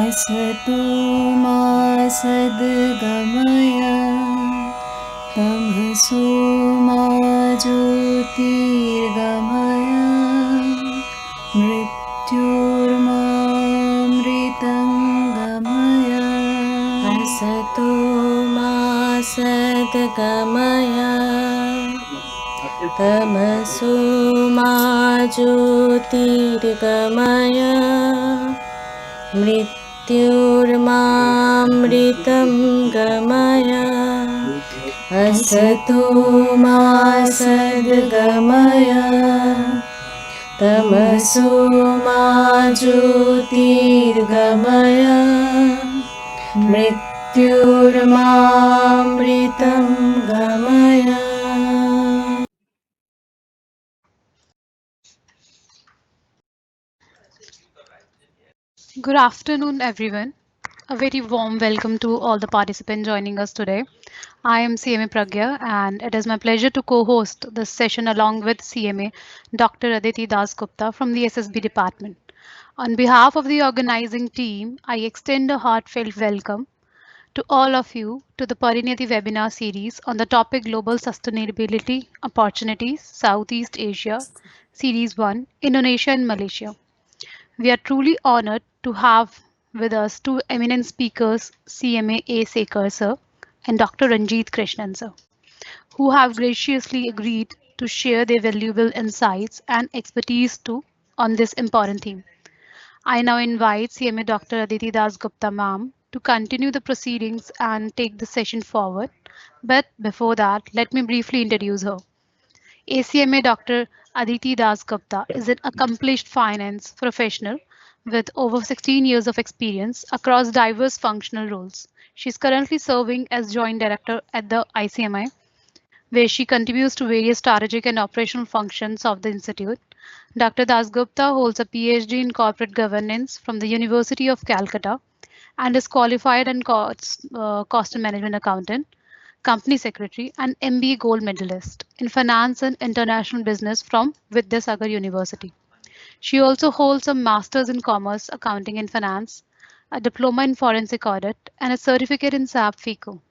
असतो मा सद्गमय तमसो मा ज्योतिर्गमय मृत्युर्मामृतं गमय असतो मा सद्गमय तमसो मा ज्योतिर्गमय मृत्युर्मामृतं गमय असतो मा सद्गमय तमसो मा ज्योतिर्गमय मृत्युर्मामृतं गमय. Good afternoon, everyone. A very warm welcome to all the participants joining us today. I am CMA Pragya, and it is my pleasure to co-host this session along with CMA Dr. Aditi Das Gupta from the SSB department. On behalf of the organizing team, I extend a heartfelt welcome to all of you to the Parinati webinar series on the topic Global Sustainability Opportunities, Southeast Asia, Series 1, Indonesia and Malaysia. We are truly honored to have with us two eminent speakers, CMA A. Sekar sir and Dr. Ranjit Krishnan sir, who have graciously agreed to share their valuable insights and expertise too on this important theme. I now invite CMA Dr. Aditi Das Gupta ma'am to continue the proceedings and take the session forward. But before that, let me briefly introduce her. ACMA Dr. Aditi Das Gupta is an accomplished finance professional with over 16 years of experience across diverse functional roles. She is currently serving as Joint Director at the ICMI, where she contributes to various strategic and operational functions of the Institute. Dr. Das Gupta holds a PhD in corporate governance from the University of Calcutta and is qualified and cost and management accountant, company secretary, and MBA gold medalist in finance and international business from Vidyasagar University. She also holds a master's in commerce, accounting, and finance, a diploma in forensic audit, and a certificate in SAP FICO.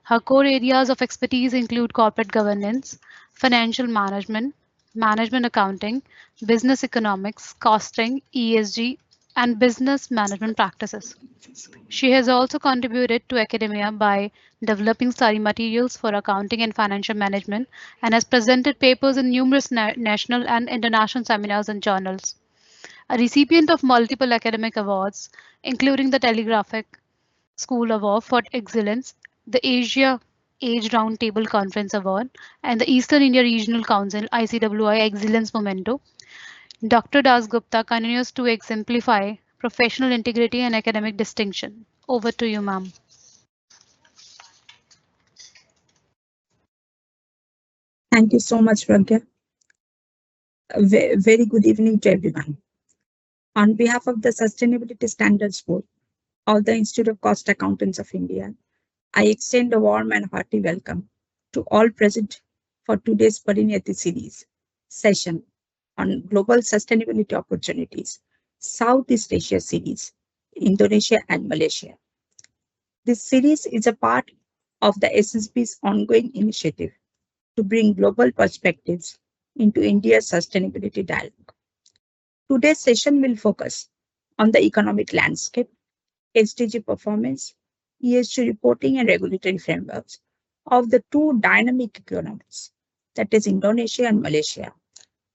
Her core areas of expertise include corporate governance, financial management, management accounting, business economics, costing, ESG, and business management practices. She has also contributed to academia by developing study materials for accounting and financial management and has presented papers in numerous national and international seminars and journals. A recipient of multiple academic awards, including the Telegraphic School Award for Excellence, the Asia Age Roundtable Conference Award, and the Eastern India Regional Council ICWI Excellence Memento, Dr. Das Gupta continues to exemplify professional integrity and academic distinction. Over to you, ma'am. Thank you so much, Pragya. Very good evening to everyone. On behalf of the Sustainability Standards Board of the Institute of Cost Accountants of India, I extend a warm and hearty welcome to all present for today's Parinati series session on Global Sustainability Opportunities, Southeast Asia series, Indonesia and Malaysia. This series is a part of the SSB's ongoing initiative to bring global perspectives into India's sustainability dialogue. Today's session will focus on the economic landscape, SDG performance, ESG reporting and regulatory frameworks of the two dynamic economies, that is Indonesia and Malaysia,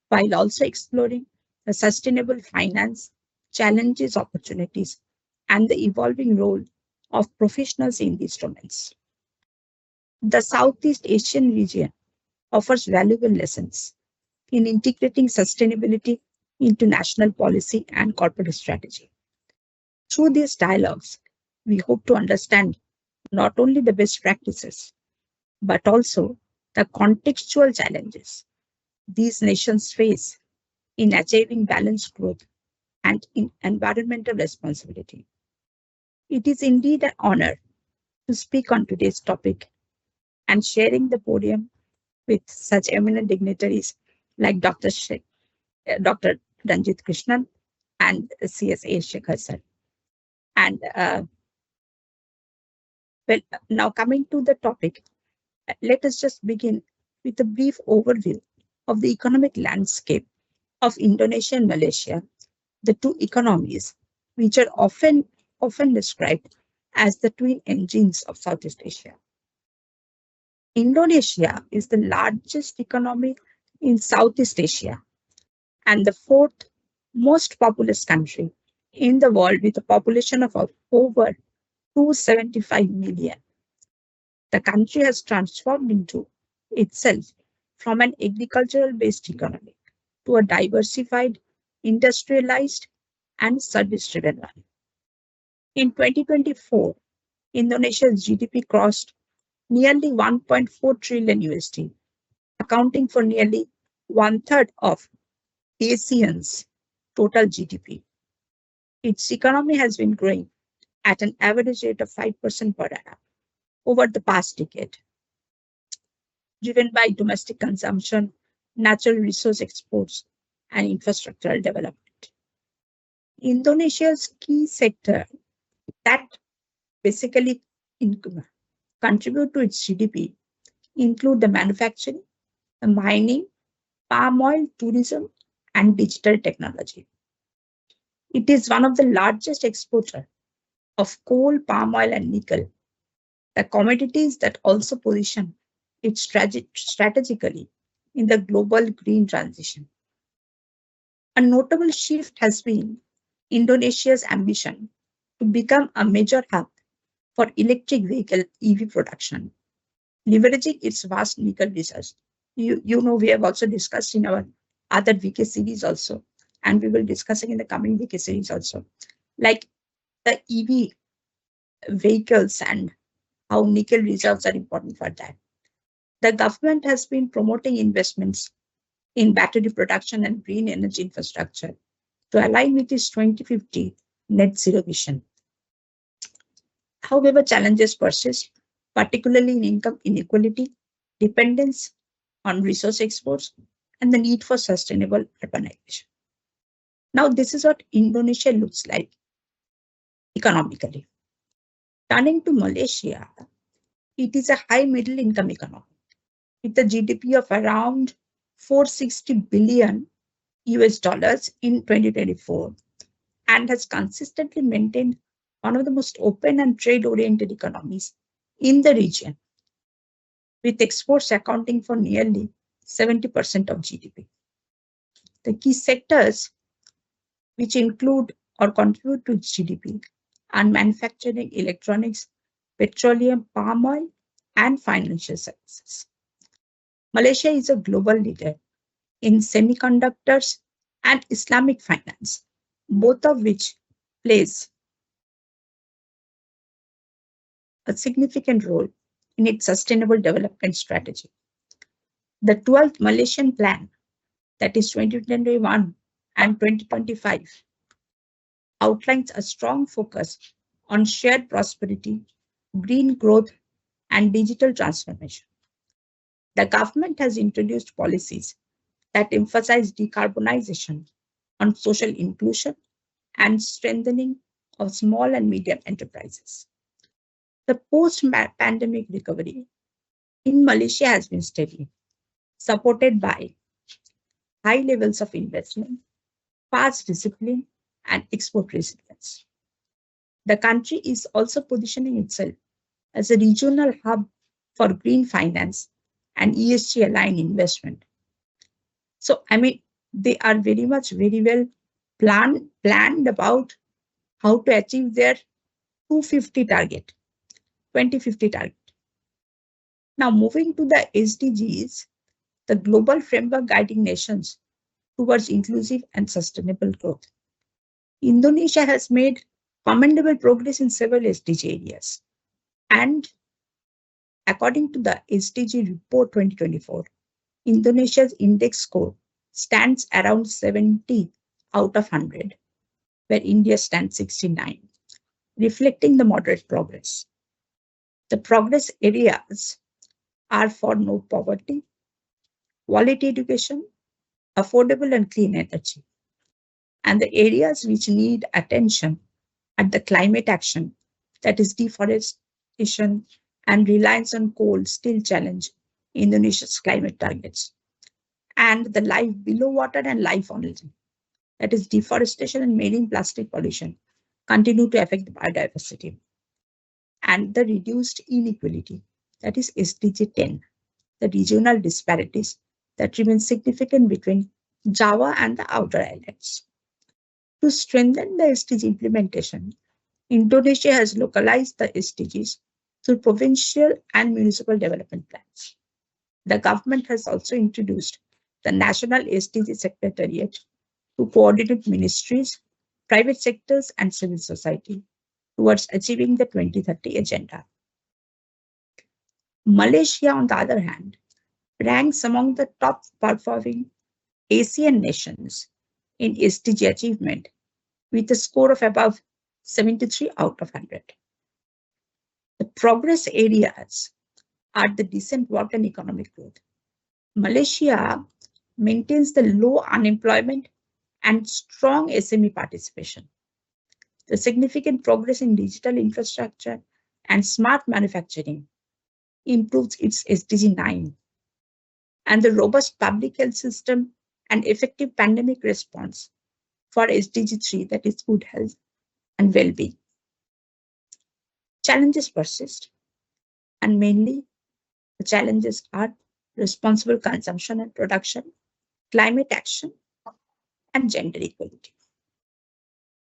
while also exploring the sustainable finance, challenges, opportunities, and the evolving role of professionals in these domains. The Southeast Asian region offers valuable lessons in integrating sustainability into national policy and corporate strategy. Through these dialogues, we hope to understand not only the best practices, but also the contextual challenges these nations face in achieving balanced growth and in environmental responsibility. It is indeed an honor to speak on today's topic and sharing the podium with such eminent dignitaries like Dr. Ranjit Krishnan and CSA Shekhar sir. And well, now coming to the topic, let us just begin with a brief overview of the economic landscape of Indonesia and Malaysia, the two economies which are often described as the twin engines of Southeast Asia. Indonesia is the largest economy in Southeast Asia and the fourth most populous country in the world with a population of over 275 million. The country has transformed into itself from an agricultural based economy to a diversified, industrialized, and service driven one. In 2024, Indonesia's GDP crossed nearly 1.4 trillion USD, accounting for nearly one third of ASEAN's total GDP. Its economy has been growing at an average rate of 5% per annum over the past decade, driven by domestic consumption, natural resource exports, and infrastructural development. Indonesia's key sector that basically contribute to its GDP include the manufacturing, the mining, palm oil, tourism, and digital technology. It is one of the largest exporters of coal, palm oil, and nickel, the commodities that also position it strategically in the global green transition. A notable shift has been Indonesia's ambition to become a major hub for electric vehicle EV production, leveraging its vast nickel reserves. You know, we have also discussed in our other VK series also, and we will discuss it in the coming VK series also, like the EV vehicles and how nickel reserves are important for that. The government has been promoting investments in battery production and green energy infrastructure to align with its 2050 net zero vision. However, challenges persist, particularly in income inequality, dependence on resource exports, and the need for sustainable urbanization. Now, this is what Indonesia looks like economically. Turning to Malaysia, it is a high middle income economy with a GDP of around 460 billion US dollars in 2024 and has consistently maintained one of the most open and trade-oriented economies in the region, with exports accounting for nearly 70% of GDP. The key sectors which include or contribute to GDP are manufacturing, electronics, petroleum, palm oil, and financial services. Malaysia is a global leader in semiconductors and Islamic finance, both of which plays a significant role in its sustainable development strategy. The 12th Malaysian Plan, that is 2021 and 2025, outlines a strong focus on shared prosperity, green growth, and digital transformation. The government has introduced policies that emphasize decarbonization, on social inclusion, and strengthening of small and medium enterprises. The post-pandemic recovery in Malaysia has been steady, supported by high levels of investment, fast discipline, and export resilience. The country is also positioning itself as a regional hub for green finance and ESG-aligned investment. So, I mean, they are very well planned about how to achieve their 250 target, 2050 target. Now, moving to the SDGs, the global framework guiding nations towards inclusive and sustainable growth. Indonesia has made commendable progress in several SDG areas. And according to the SDG report 2024, Indonesia's index score stands around 70 out of 100, where India stands 69, reflecting the moderate progress. The progress areas are for no poverty, quality education, affordable and clean energy. And the areas which need attention At the climate action, that is deforestation and reliance on coal still challenge Indonesia's climate targets. And the life below water and life on land, that is deforestation and marine plastic pollution, continue to affect the biodiversity. And the reduced inequality, that is SDG 10, the regional disparities that remain significant between Java and the outer islands. To strengthen the SDG implementation, Indonesia has localized the SDGs through provincial and municipal development plans. The government has also introduced the National SDG Secretariat to coordinate ministries, private sectors, and civil society towards achieving the 2030 agenda. Malaysia, on the other hand, ranks among the top performing Asian nations in SDG achievement with a score of above 73 out of 100. The progress areas are the decent work and economic growth. Malaysia maintains the low unemployment and strong SME participation. The significant progress in digital infrastructure and smart manufacturing improves its SDG 9. And the robust public health system and effective pandemic response for SDG 3, that is good health and well-being. Challenges persist, and mainly the challenges are responsible consumption and production, climate action, and gender equality.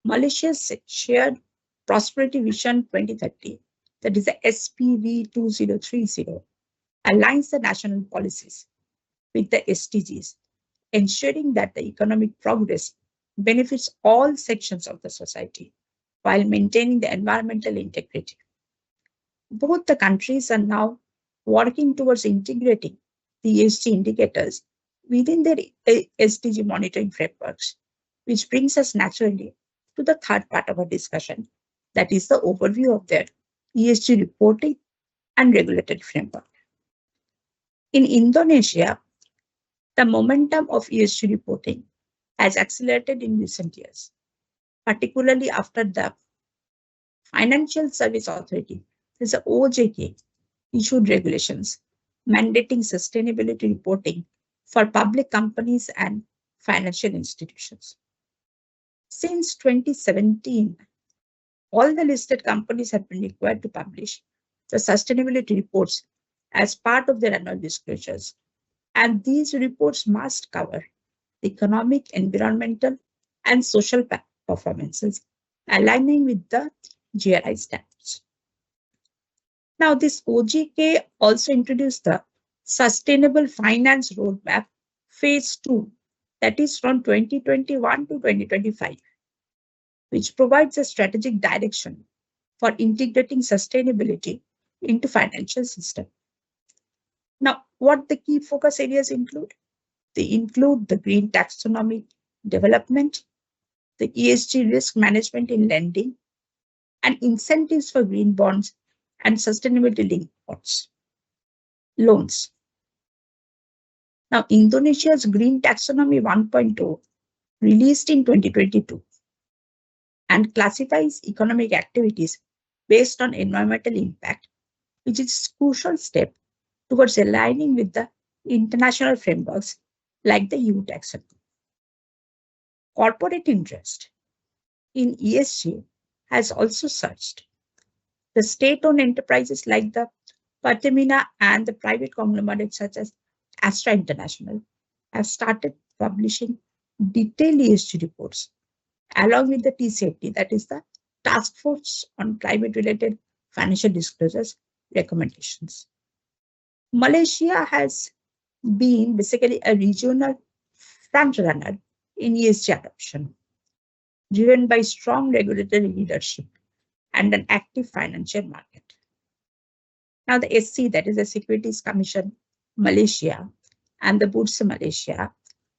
Malaysia's shared Prosperity Vision 2030, that is the SPV 2030, aligns the national policies with the SDGs, ensuring that the economic progress benefits all sections of the society while maintaining the environmental integrity. Both the countries are now working towards integrating the ESG indicators within their SDG monitoring frameworks, which brings us naturally to the third part of our discussion, that is the overview of their ESG reporting and regulatory framework. In Indonesia, the momentum of ESG reporting has accelerated in recent years, particularly after the Financial Service Authority, the OJK, issued regulations mandating sustainability reporting for public companies and financial institutions. Since 2017, all the listed companies have been required to publish the sustainability reports as part of their annual disclosures. And these reports must cover economic, environmental, and social performances, aligning with the GRI standards. Now, this OGK also introduced the Sustainable Finance Roadmap Phase 2, that is from 2021 to 2025, which provides a strategic direction for integrating sustainability into financial system. Now, what the key focus areas include? They include the green taxonomy development, the ESG risk management in lending, and incentives for green bonds and sustainability linked loans. Now, Indonesia's Green Taxonomy 1.0, released in 2022, and classifies economic activities based on environmental impact, which is a crucial step towards aligning with the international frameworks like the EU taxonomy. Corporate interest in ESG has also surged. The state-owned enterprises like the Pertamina and the private conglomerates such as Astra International have started publishing detailed ESG reports along with the TCFD, that is the Task Force on Climate-Related Financial Disclosures recommendations. Malaysia has been basically a regional frontrunner in ESG adoption, driven by strong regulatory leadership and an active financial market. Now, the SC, that is the Securities Commission Malaysia, and the Bursa Malaysia,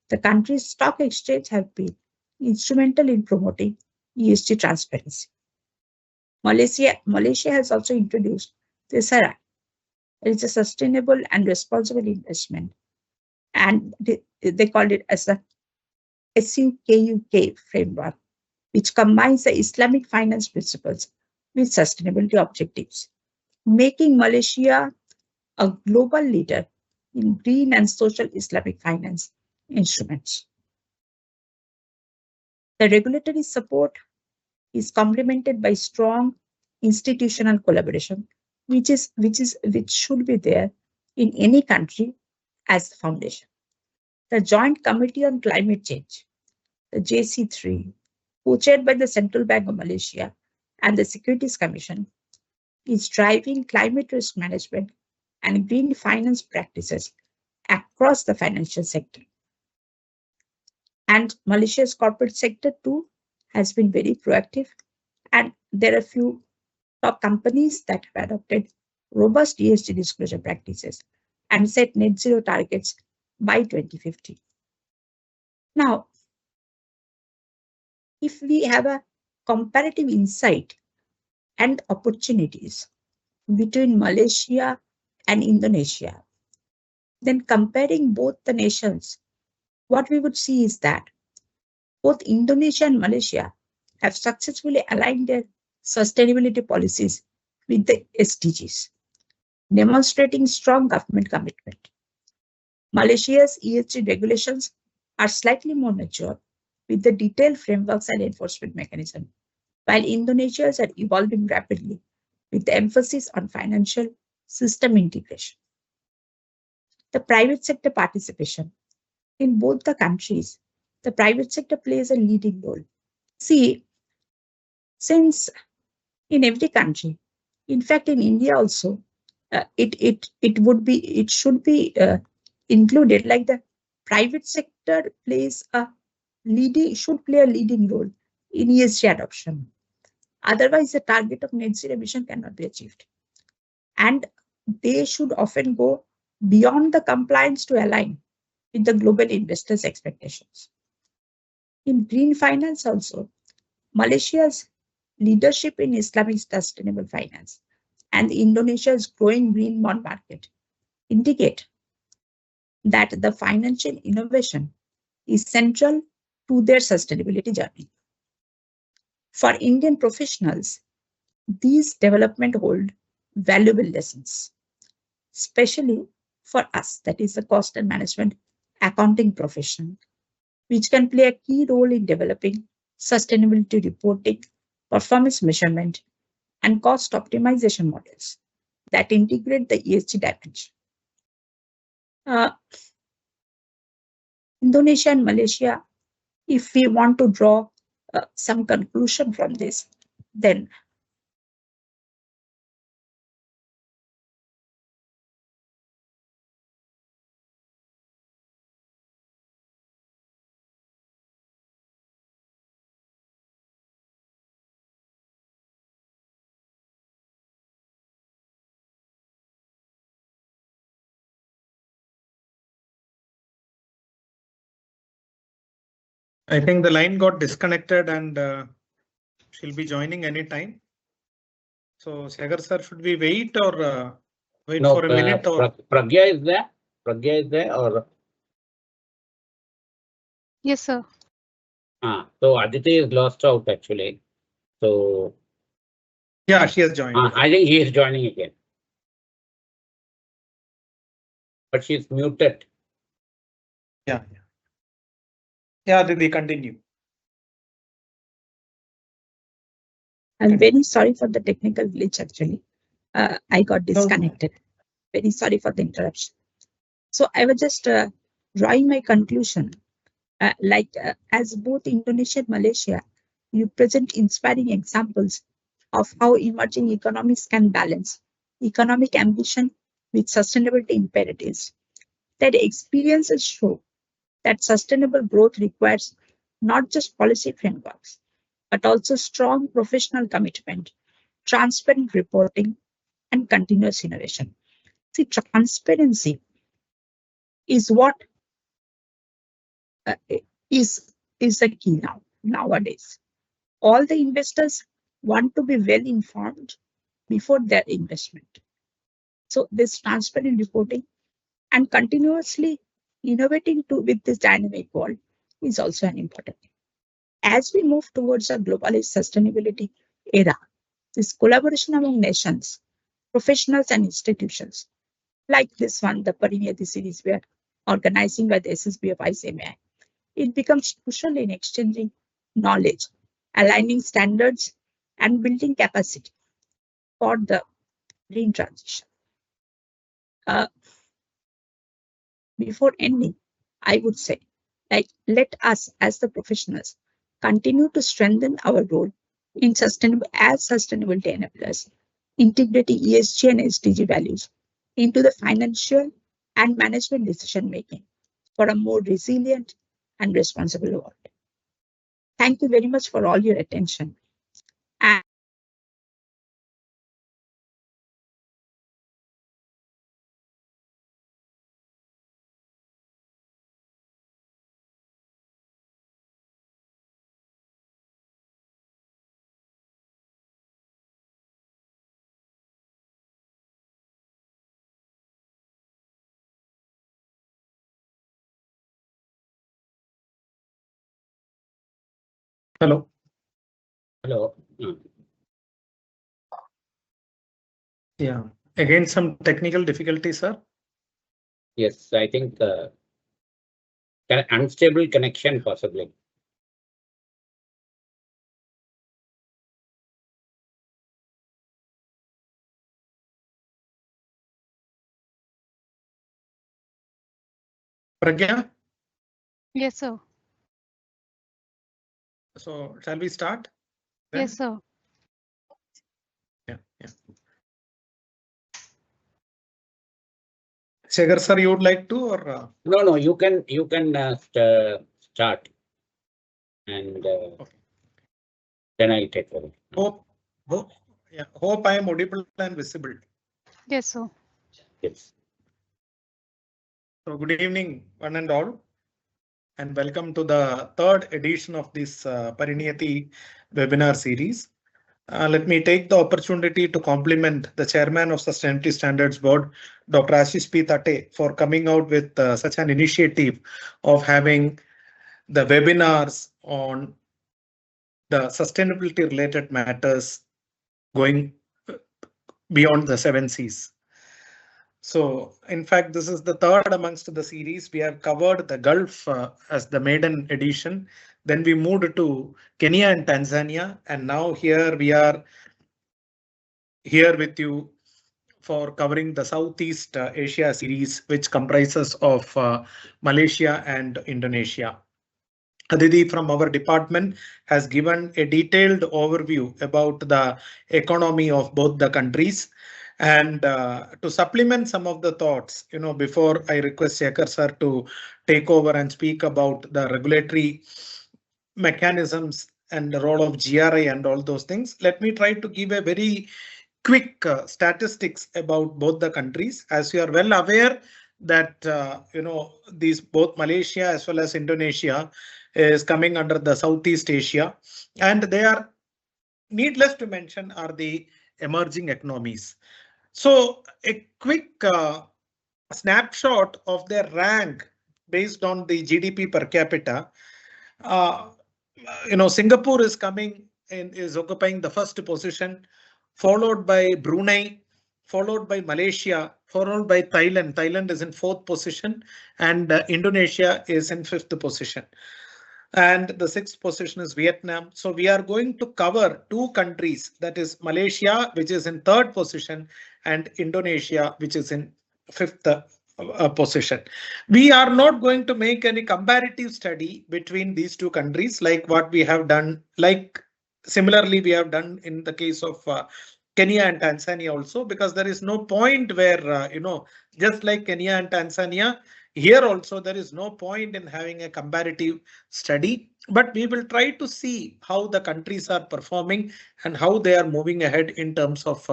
the country's stock exchange have been instrumental in promoting ESG transparency. Malaysia has also introduced the SARA. It is a sustainable and responsible investment, and they called it as a SUKUK framework, which combines the Islamic finance principles with sustainability objectives, making Malaysia a global leader in green and social Islamic finance instruments. The regulatory support is complemented by strong institutional collaboration, which should be there in any country as the foundation. The Joint Committee on Climate Change, the JC3, co-chaired by the Central Bank of Malaysia and the Securities Commission, is driving climate risk management and green finance practices across the financial sector. And Malaysia's corporate sector too has been very proactive, and there are a few top companies that have adopted robust ESG disclosure practices and set net zero targets by 2050. Now, if we have a comparative insight and opportunities between Malaysia and Indonesia, then comparing both the nations, what we would see is that both Indonesia and Malaysia have successfully aligned their sustainability policies with the SDGs, demonstrating strong government commitment. Malaysia's ESG regulations are slightly more mature with the detailed frameworks and enforcement mechanism, while Indonesia's are evolving rapidly with the emphasis on financial system integration. The private sector participation in both the countries, the private sector plays a leading role. See, since in every country, in fact, in India also, it should be included. Like the private sector should play a leading role in ESG adoption. Otherwise, the target of net zero emission cannot be achieved, and they should often go beyond the compliance to align with the global investors' expectations. In green finance also, Malaysia's leadership in Islamic sustainable finance and Indonesia's growing green bond market indicate that the financial innovation is central to their sustainability journey. For Indian professionals, these developments hold valuable lessons, especially for us, that is the cost and management accounting profession, which can play a key role in developing sustainability reporting, performance measurement, and cost optimization models that integrate the ESG dimension. Indonesia and Malaysia, if we want to draw some conclusion from this, then I think the line got disconnected and she'll be joining anytime. So Sagar sir, should we wait or wait for a minute? Or Pragya is there? Pragya is there or? Yes, sir. So Aditi is lost out actually. So yeah, she has joined. I think he is joining again. But she's muted. Yeah. Yeah, Didi, continue. I'm very sorry for the technical glitch actually. I got disconnected. Very sorry for the interruption. So I was just drawing my conclusion. As both Indonesia and Malaysia, you present inspiring examples of how emerging economies can balance economic ambition with sustainability imperatives. That experiences show that sustainable growth requires not just policy frameworks, but also strong professional commitment, transparent reporting, and continuous innovation. See, transparency is what is the key nowadays. All the investors want to be well informed before their investment. So this transparent reporting and continuously innovating with this dynamic world is also an important thing. As we move towards a globalist sustainability era, this collaboration among nations, professionals and institutions, like this one, the Pariniyati series we are organizing by the SSB of ICMI, it becomes crucial in exchanging knowledge, aligning standards, and building capacity for the green transition. Before ending, I would say, let us as the professionals continue to strengthen our role in sustainability enablers, integrating ESG and SDG values into the financial and management decision making for a more resilient and responsible world. Thank you very much for all your attention. And Hello. Hello. Yeah. Again, some technical difficulty, sir. Yes, I think unstable connection possibly. Pragya, Yes, sir. so shall we start? Then? Yes, sir. Yeah. Shekhar sir, you would like to or? No, you can start, and Okay. then I'll take over. Hope I am audible and visible. Yes, sir. Yes. So good evening, one and all, and welcome to the third edition of this Pariniyati webinar series. Let me take the opportunity to compliment the chairman of Sustainability Standards Board, Dr. Ashish P. Tate, for coming out with such an initiative of having the webinars on the sustainability related matters going beyond the 7Cs. So, in fact, this is the third amongst the series. We have covered the Gulf as the maiden edition. Then we moved to Kenya and Tanzania. And now here we are here with you for covering the Southeast Asia series, which comprises of Malaysia and Indonesia. Aditi from our department has given a detailed overview about the economy of both the countries. And to supplement some of the thoughts, before I request Shekhar sir to take over and speak about the regulatory mechanisms and the role of GRI and all those things, let me try to give a very quick statistics about both the countries. As you are well aware that, these both Malaysia as well as Indonesia is coming under the Southeast Asia, and they are, needless to mention, are the emerging economies. So a quick snapshot of their rank based on the GDP per capita. Singapore is occupying the first position, followed by Brunei, followed by Malaysia, followed by Thailand. Thailand is in 4th position, and Indonesia is in 5th position. And the 6th position is Vietnam. So we are going to cover two countries, that is Malaysia, which is in 3rd position, and Indonesia, which is in 5th position. We are not going to make any comparative study between these two countries like what we have done, like similarly we have done in the case of Kenya and Tanzania also, because there is no point where, just like Kenya and Tanzania, here also there is no point in having a comparative study, but we will try to see how the countries are performing and how they are moving ahead in terms of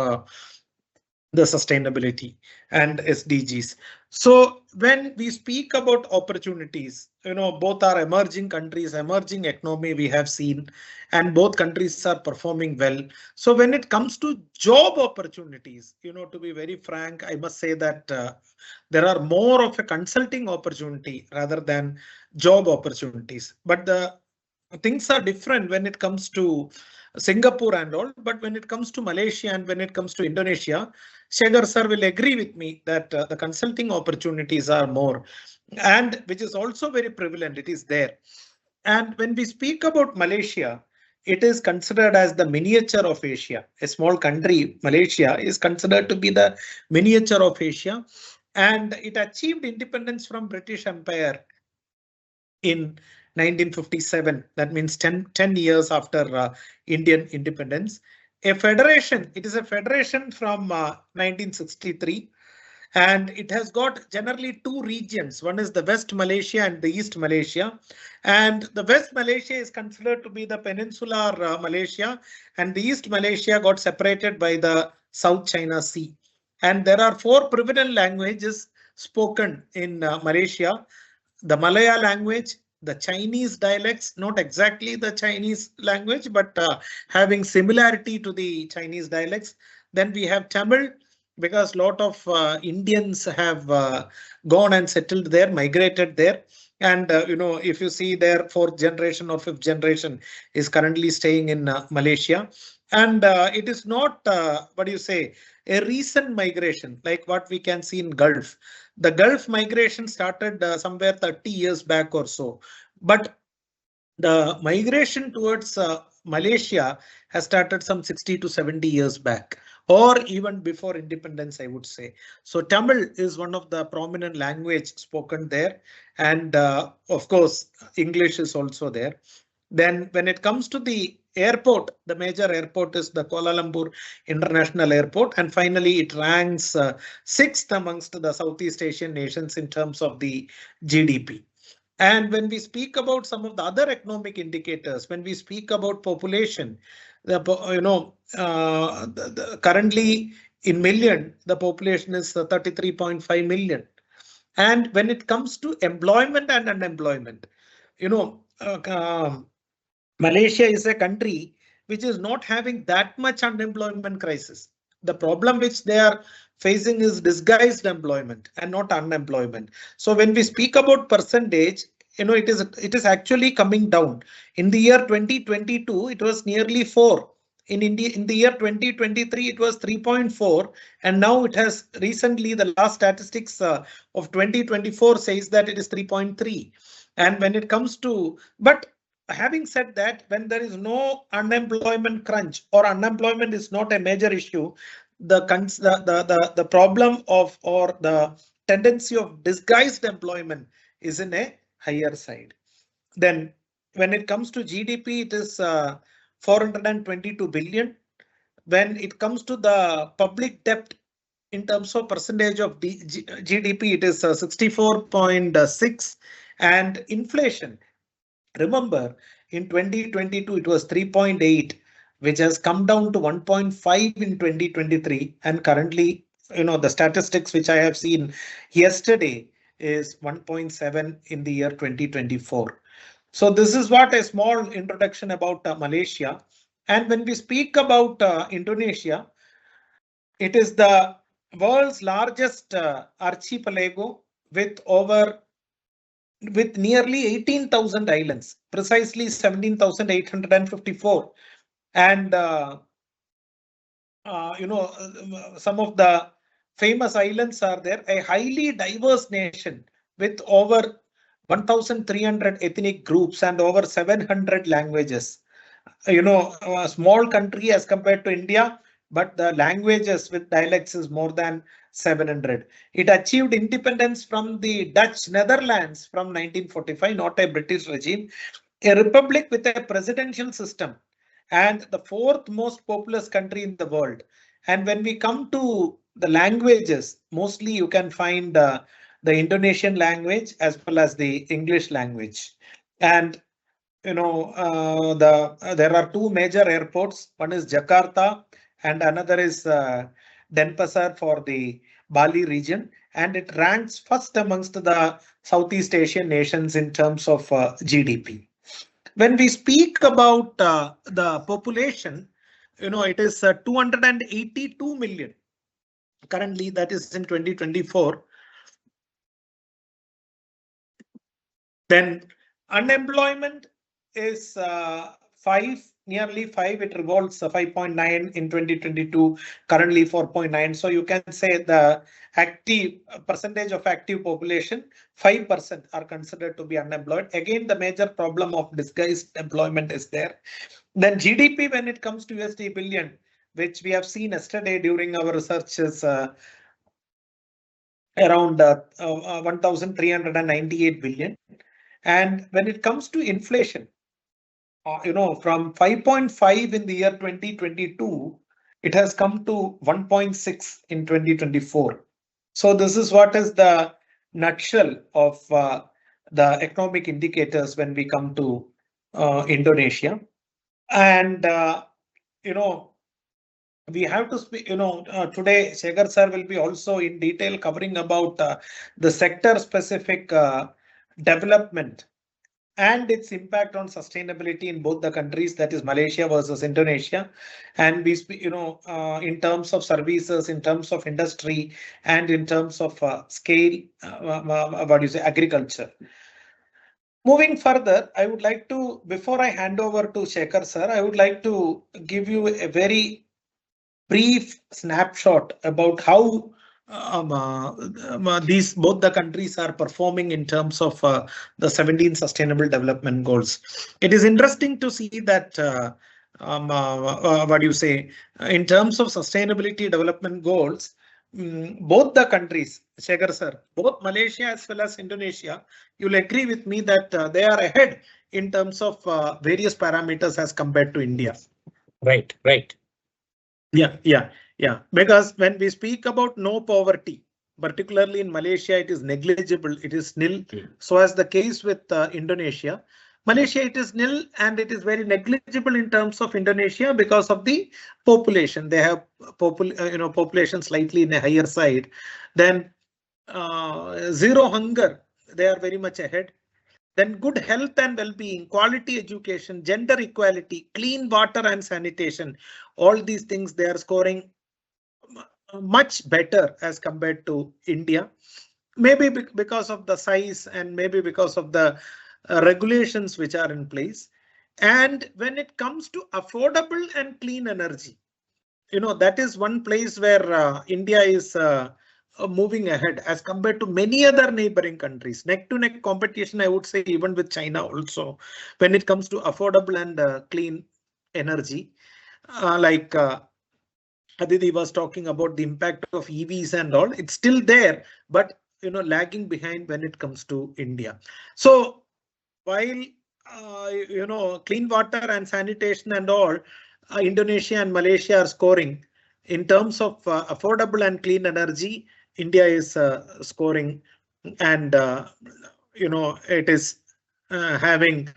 the sustainability and SDGs. So when we speak about opportunities, both are emerging countries, emerging economy we have seen, and both countries are performing well. So when it comes to job opportunities, to be very frank, I must say that there are more of a consulting opportunity rather than job opportunities. But the things are different when it comes to Singapore and all, but when it comes to Malaysia and when it comes to Indonesia, Shekhar sir will agree with me that the consulting opportunities are more, and which is also very prevalent. It is there. And when we speak about Malaysia, it is considered as the miniature of Asia. A small country, Malaysia, is considered to be the miniature of Asia, and it achieved independence from British Empire in 1957. That means 10 years after Indian independence. A federation, it is a federation from 1963. And it has got generally two regions. One is the West Malaysia and the East Malaysia. And the West Malaysia is considered to be the peninsular Malaysia, and the East Malaysia got separated by the South China Sea. And there are 4 prevalent languages spoken in Malaysia: the Malaya language, the Chinese dialects, not exactly the Chinese language, but having similarity to the Chinese dialects. Then we have Tamil, because a lot of Indians have gone and settled there, migrated there. And if you see their 4th generation or 5th generation is currently staying in Malaysia. And it is not, what do you say, a recent migration like what we can see in Gulf. The Gulf migration started somewhere 30 years back or so. But the migration towards Malaysia has started some 60 to 70 years back, or even before independence, I would say. So Tamil is one of the prominent language spoken there. And of course, English is also there. Then when it comes to the airport, the major airport is the Kuala Lumpur International Airport. And finally, it ranks 6th amongst the Southeast Asian nations in terms of the GDP. And when we speak about some of the other economic indicators, when we speak about population, currently in million, the population is 33.5 million. And when it comes to employment and unemployment, Malaysia is a country which is not having that much unemployment crisis. The problem which they are facing is disguised employment and not unemployment. So when we speak about percentage, it is actually coming down. In the year 2022, it was nearly 4. In India, in the year 2023, it was 3.4, and now it has recently, the last statistics of 2024 says that it is 3.3. And when it comes to, but having said that, when there is no unemployment crunch or unemployment is not a major issue, the problem of, or the tendency of disguised employment is in a higher side. Then when it comes to GDP, it is 422 billion. When it comes to the public debt in terms of percentage of GDP, it is 64.6. And inflation, remember, in 2022, it was 3.8, which has come down to 1.5 in 2023. And currently, the statistics which I have seen yesterday is 1.7 in the year 2024. So this is what a small introduction about Malaysia. And when we speak about Indonesia, it is the world's largest archipelago with nearly 18,000 islands, precisely 17,854. And some of the famous islands are there. A highly diverse nation with over 1,300 ethnic groups and over 700 languages. A small country as compared to India, but the languages with dialects is more than 700. It achieved independence from the Dutch Netherlands from 1945, not a British regime, a republic with a presidential system, and the 4th most populous country in the world. And when we come to the languages, mostly you can find the Indonesian language as well as the English language. And there are 2 major airports. One is Jakarta and another is Denpasar for the Bali region. And it ranks first amongst the Southeast Asian nations in terms of GDP. When we speak about the population, it is 282 million. Currently, that is in 2024. Then unemployment is 5, nearly 5. It revolves 5.9 in 2022, currently 4.9. So you can say the active percentage of active population, 5% are considered to be unemployed. Again, the major problem of disguised employment is there. Then GDP, when it comes to USD billion, which we have seen yesterday during our research, is around 1,398 billion. And when it comes to inflation, from 5.5 in the year 2022, it has come to 1.6 in 2024. So this is what is the nutshell of the economic indicators when we come to Indonesia. And we have to speak, today Shekhar sir will be also in detail covering about the sector specific development and its impact on sustainability in both the countries, that is Malaysia versus Indonesia. And we speak, in terms of services, in terms of industry, and in terms of scale, agriculture. Moving further, I would like to, before I hand over to Shekhar sir, I would like to give you a very brief snapshot about how these both the countries are performing in terms of the 17 sustainable development goals. It is interesting to see that in terms of sustainability development goals, both the countries, Shekhar sir, both Malaysia as well as Indonesia, you'll agree with me that they are ahead in terms of various parameters as compared to India. Right. Yeah. Because when we speak about no poverty, particularly in Malaysia, it is negligible, it is nil. So as the case with Indonesia, Malaysia, it is nil and it is very negligible in terms of Indonesia because of the population. They have population slightly in a higher side. Then zero hunger, they are very much ahead. Then good health and well-being, quality education, gender equality, clean water and sanitation, all these things they are scoring much better as compared to India. Maybe because of the size and maybe because of the regulations which are in place. And when it comes to affordable and clean energy, that is one place where India is moving ahead as compared to many other neighboring countries. Neck to neck competition, I would say, even with China also, when it comes to affordable and clean energy. Like Aditi was talking about the impact of EVs and all, it's still there, but lagging behind when it comes to India. So while clean water and sanitation and all, Indonesia and Malaysia are scoring. In terms of affordable and clean energy, India is scoring, and it is having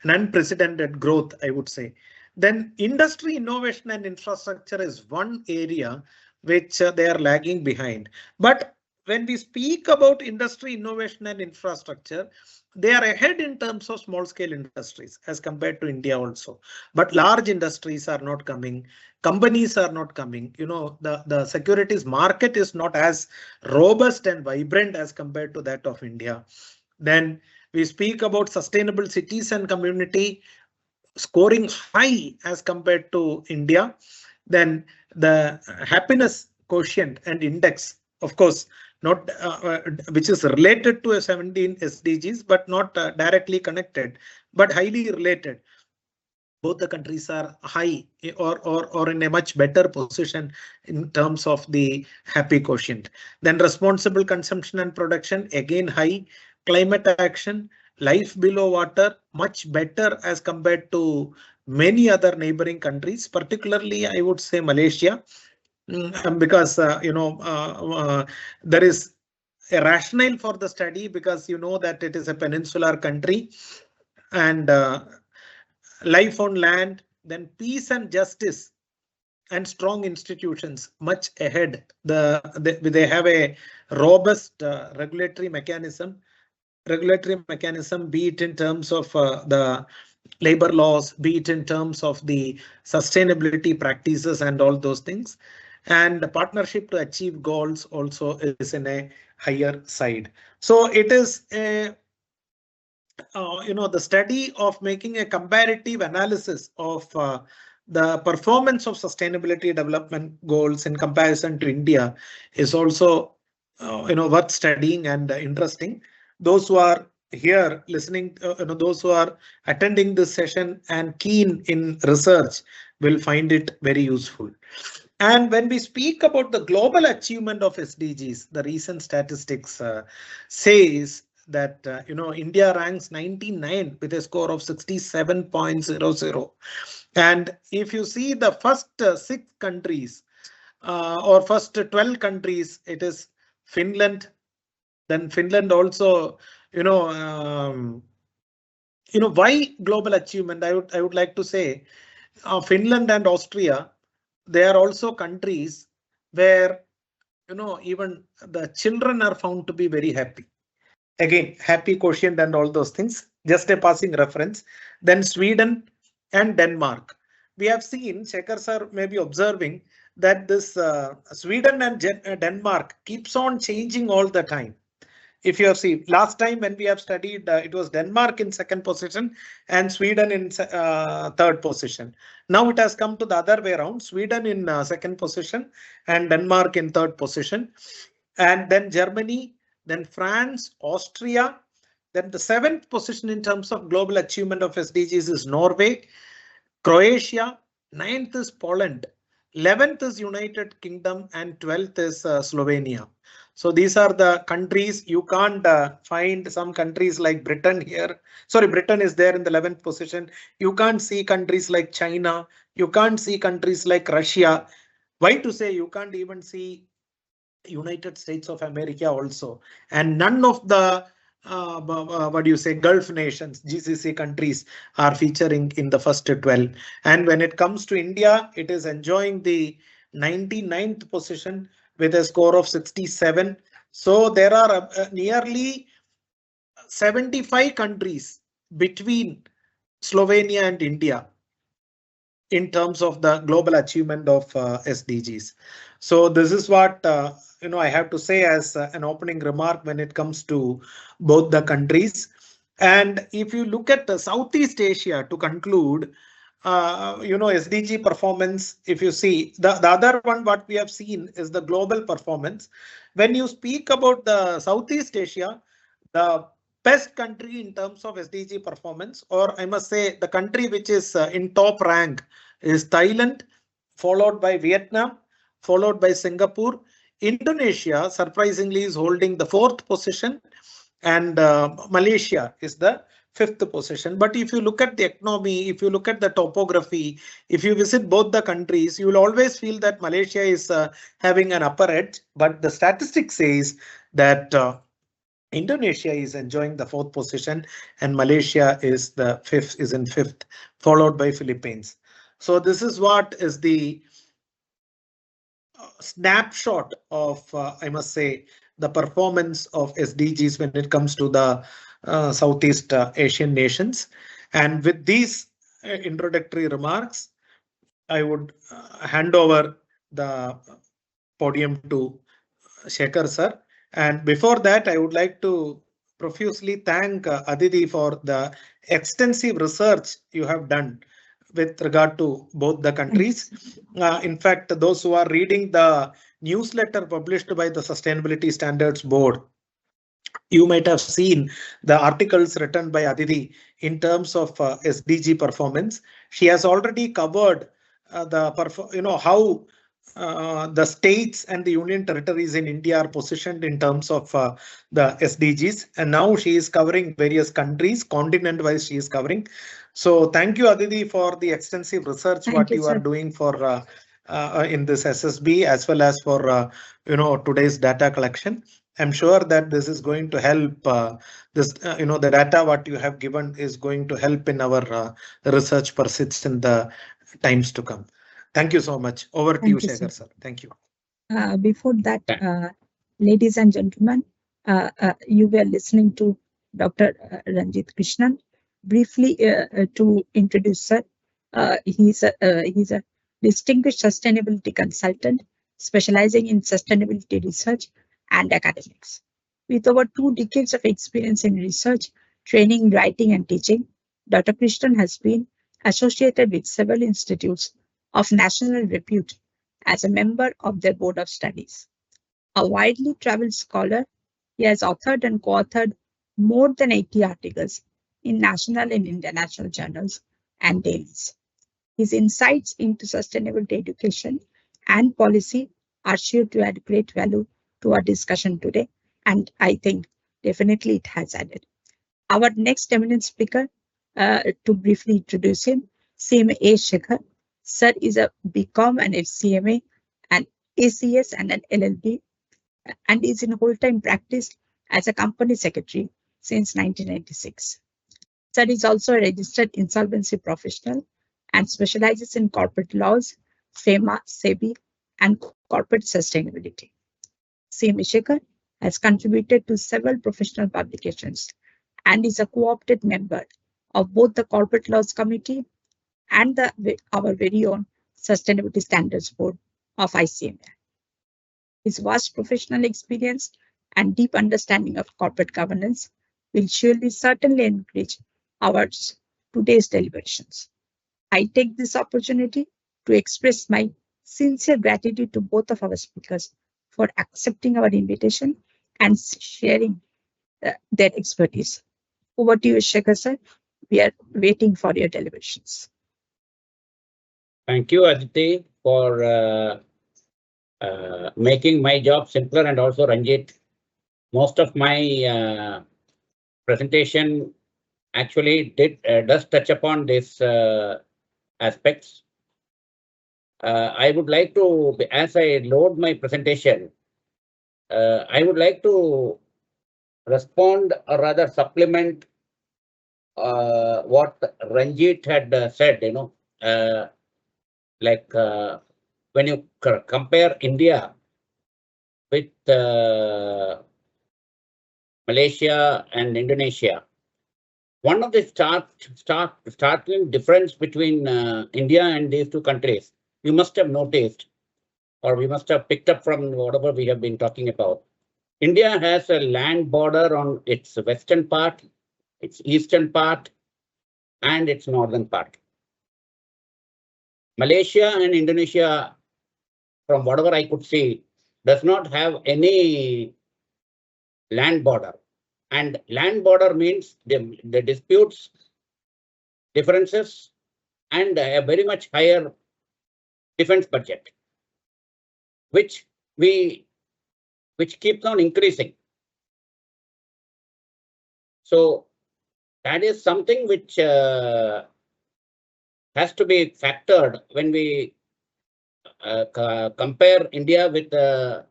an unprecedented growth, I would say. Then industry, innovation and infrastructure is one area which they are lagging behind. But when we speak about industry, innovation and infrastructure, they are ahead in terms of small scale industries as compared to India also. But large industries are not coming. Companies are not coming. The securities market is not as robust and vibrant as compared to that of India. Then we speak about sustainable cities and community, scoring high as compared to India. Then the happiness quotient and index, of course, not which is related to a 17 SDGs, but not directly connected, but highly related. Both the countries are high or in a much better position in terms of the happy quotient. Then responsible consumption and production, again high. Climate action, life below water, much better as compared to many other neighboring countries, particularly I would say Malaysia, because there is a rationale for the study, because that it is a peninsular country, and life on land, then peace and justice and strong institutions much ahead. They have a robust regulatory mechanism, be it in terms of the labor laws, be it in terms of the sustainability practices and all those things. And the partnership to achieve goals also is in a higher side. So it is a the study of making a comparative analysis of the performance of sustainability development goals in comparison to India is also worth studying and interesting. Those who are here listening, those who are attending this session and keen in research will find it very useful. And when we speak about the global achievement of SDGs, the recent statistics says that India ranks 99 with a score of 67.00. And if you see the first 6 countries or first 12 countries, it is Finland. Then Finland also, why global achievement? I would like to say Finland and Austria, they are also countries where even the children are found to be very happy. Again, happy quotient and all those things, just a passing reference. Then Sweden and Denmark. We have seen, Shekhar sir may be observing that this Sweden and Denmark keeps on changing all the time. If you have seen last time when we have studied, it was Denmark in 2nd position and Sweden in 3rd position. Now it has come to the other way around, Sweden in 2nd position and Denmark in 3rd position. And then Germany, then France, Austria. Then the 7th position in terms of global achievement of SDGs is Norway, Croatia, 9th is Poland, 11th is United Kingdom, and 12th is Slovenia. So these are the countries. You can't find some countries like Britain here. Sorry, Britain is there in the 11th position. You can't see countries like China. You can't see countries like Russia. Why to say you can't even see United States of America also. And none of the Gulf nations, GCC countries are featuring in the first 12. And when it comes to India, it is enjoying the 99th position with a score of 67. So there are nearly 75 countries between Slovenia and India in terms of the global achievement of SDGs. So this is what I have to say as an opening remark when it comes to both the countries. And if you look at Southeast Asia to conclude, SDG performance, if you see the other one, what we have seen is the global performance. When you speak about the Southeast Asia, the best country in terms of SDG performance, or I must say the country which is in top rank is Thailand, followed by Vietnam, followed by Singapore. Indonesia, surprisingly, is holding the 4th position, and Malaysia is the 5th position. But if you look at the economy, if you look at the topography, if you visit both the countries, you will always feel that Malaysia is having an upper edge. But the statistics says that Indonesia is enjoying the 4th position and Malaysia is in 5th, followed by Philippines. So this is what is the snapshot of, I must say, the performance of SDGs when it comes to the Southeast Asian nations. And with these introductory remarks, I would hand over the podium to Shekhar sir. And before that, I would like to profusely thank Aditi for the extensive research you have done with regard to both the countries. In fact, those who are reading the newsletter published by the Sustainability Standards Board, you might have seen the articles written by Aditi in terms of SDG performance. She has already covered how the states and the union territories in India are positioned in terms of the SDGs. And now she is covering various countries, continent-wise she is covering. So thank you, Aditi, for the extensive research what you are doing for in this SSB as well as for today's data collection. I'm sure that this is going to help the data what you have given is going to help in our research pursuits in the times to come. Thank you so much. Over to you, Shekhar sir. Thank you. Before that, ladies and gentlemen, you were listening to Dr. Ranjit Krishnan. Briefly to introduce sir, he's a distinguished sustainability consultant specializing in sustainability research and academics. With over 2 decades of experience in research, training in writing and teaching, Dr. Krishnan has been associated with several institutes of national repute as a member of their board of studies. A widely traveled scholar, he has authored and co-authored more than 80 articles in national and international journals and dailies. His insights into sustainability education and policy are sure to add great value to our discussion today, and I think definitely it has added. Our next eminent speaker, to briefly introduce him, CMA A. Shekhar. Sir is a BCom and FCMA, an ACS and an LLB, and is in whole-time practice as a company secretary since 1996. Sir is also a registered insolvency professional and specializes in corporate laws, FEMA, SEBI, and corporate sustainability. CMA Shekhar has contributed to several professional publications and is a co-opted member of both the Corporate Laws Committee and our very own Sustainability Standards Board of ICMA. His vast professional experience and deep understanding of corporate governance will certainly enrich our today's deliberations. I take this opportunity to express my sincere gratitude to both of our speakers for accepting our invitation and sharing their expertise. Over to you, Shekhar sir. We are waiting for your deliberations. Thank you, Aditi, for making my job simpler, and also Ranjit. Most of my presentation actually does touch upon these aspects. I would like to, as I load my presentation, I would like to respond or rather supplement what Ranjit had said. When you compare India with Malaysia and Indonesia, one of the startling difference between India and these two countries, you must have noticed, or we must have picked up from whatever we have been talking about. India has a land border on its western part, its eastern part, and its northern part. Malaysia and Indonesia, from whatever I could see, does not have any land border. And land border means the disputes, differences, and a very much higher defense budget, which keeps on increasing. So that is something which has to be factored when we compare India with the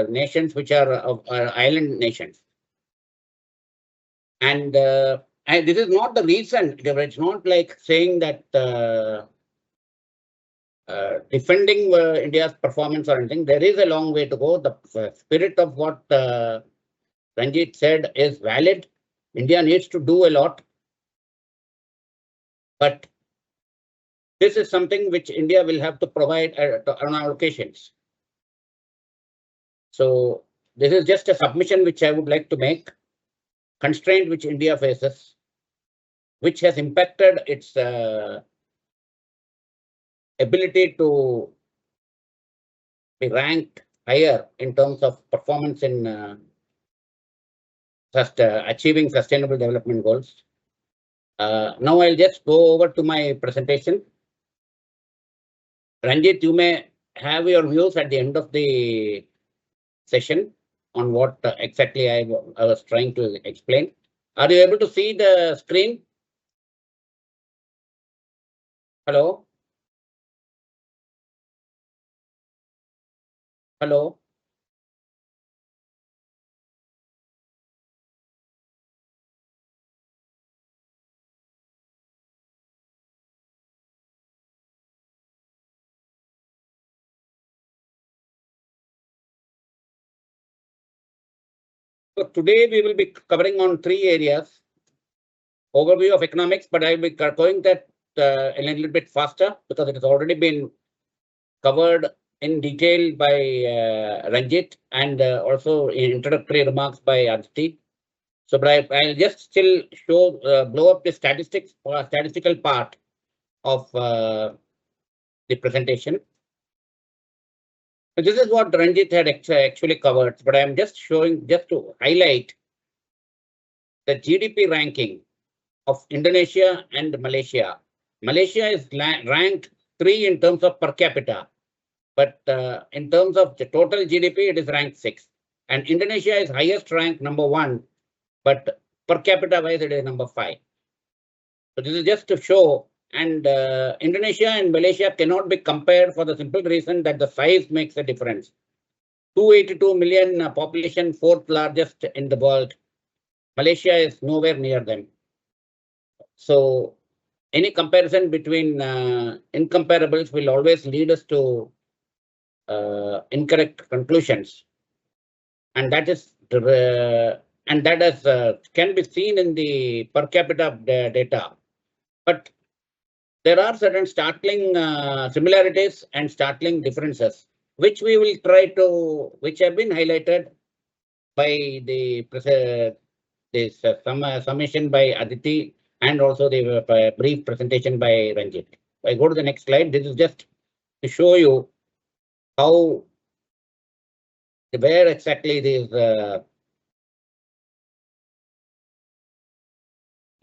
nations which are island nations. And this is not the reason. It's not like saying that defending India's performance or anything. There is a long way to go. The spirit of what Ranjit said is valid. India needs to do a lot. But this is something which India will have to provide on our occasions. So this is just a submission which I would like to make. Constraint which India faces, which has impacted its ability to be ranked higher in terms of performance in achieving sustainable development goals. Now I'll just go over to my presentation. Ranjit, you may have your views at the end of the session on what exactly I was trying to explain. Are you able to see the screen? Hello? Hello? So today we will be covering on 3 areas. Overview of economics, but I will be going that a little bit faster because it has already been covered in detail by Ranjit and also in introductory remarks by Aditi. So, but I'll just still show, blow up the statistical part of the presentation. So this is what Ranjit had actually covered, but I'm just showing, just to highlight the GDP ranking of Indonesia and Malaysia. Malaysia is ranked 3 in terms of per capita, but in terms of the total GDP, it is ranked 6. And Indonesia is highest ranked number 1, but per capita wise, it is number 5. So this is just to show, and Indonesia and Malaysia cannot be compared for the simple reason that the size makes a difference. 282 million population, 4th largest in the world. Malaysia is nowhere near them. So any comparison between incomparables will always lead us to incorrect conclusions. And that is can be seen in the per capita data. But there are certain startling similarities and startling differences, which we will try to, which have been highlighted by the summation by Aditi and also the brief presentation by Ranjit. I go to the next slide. This is just to show you how, where exactly these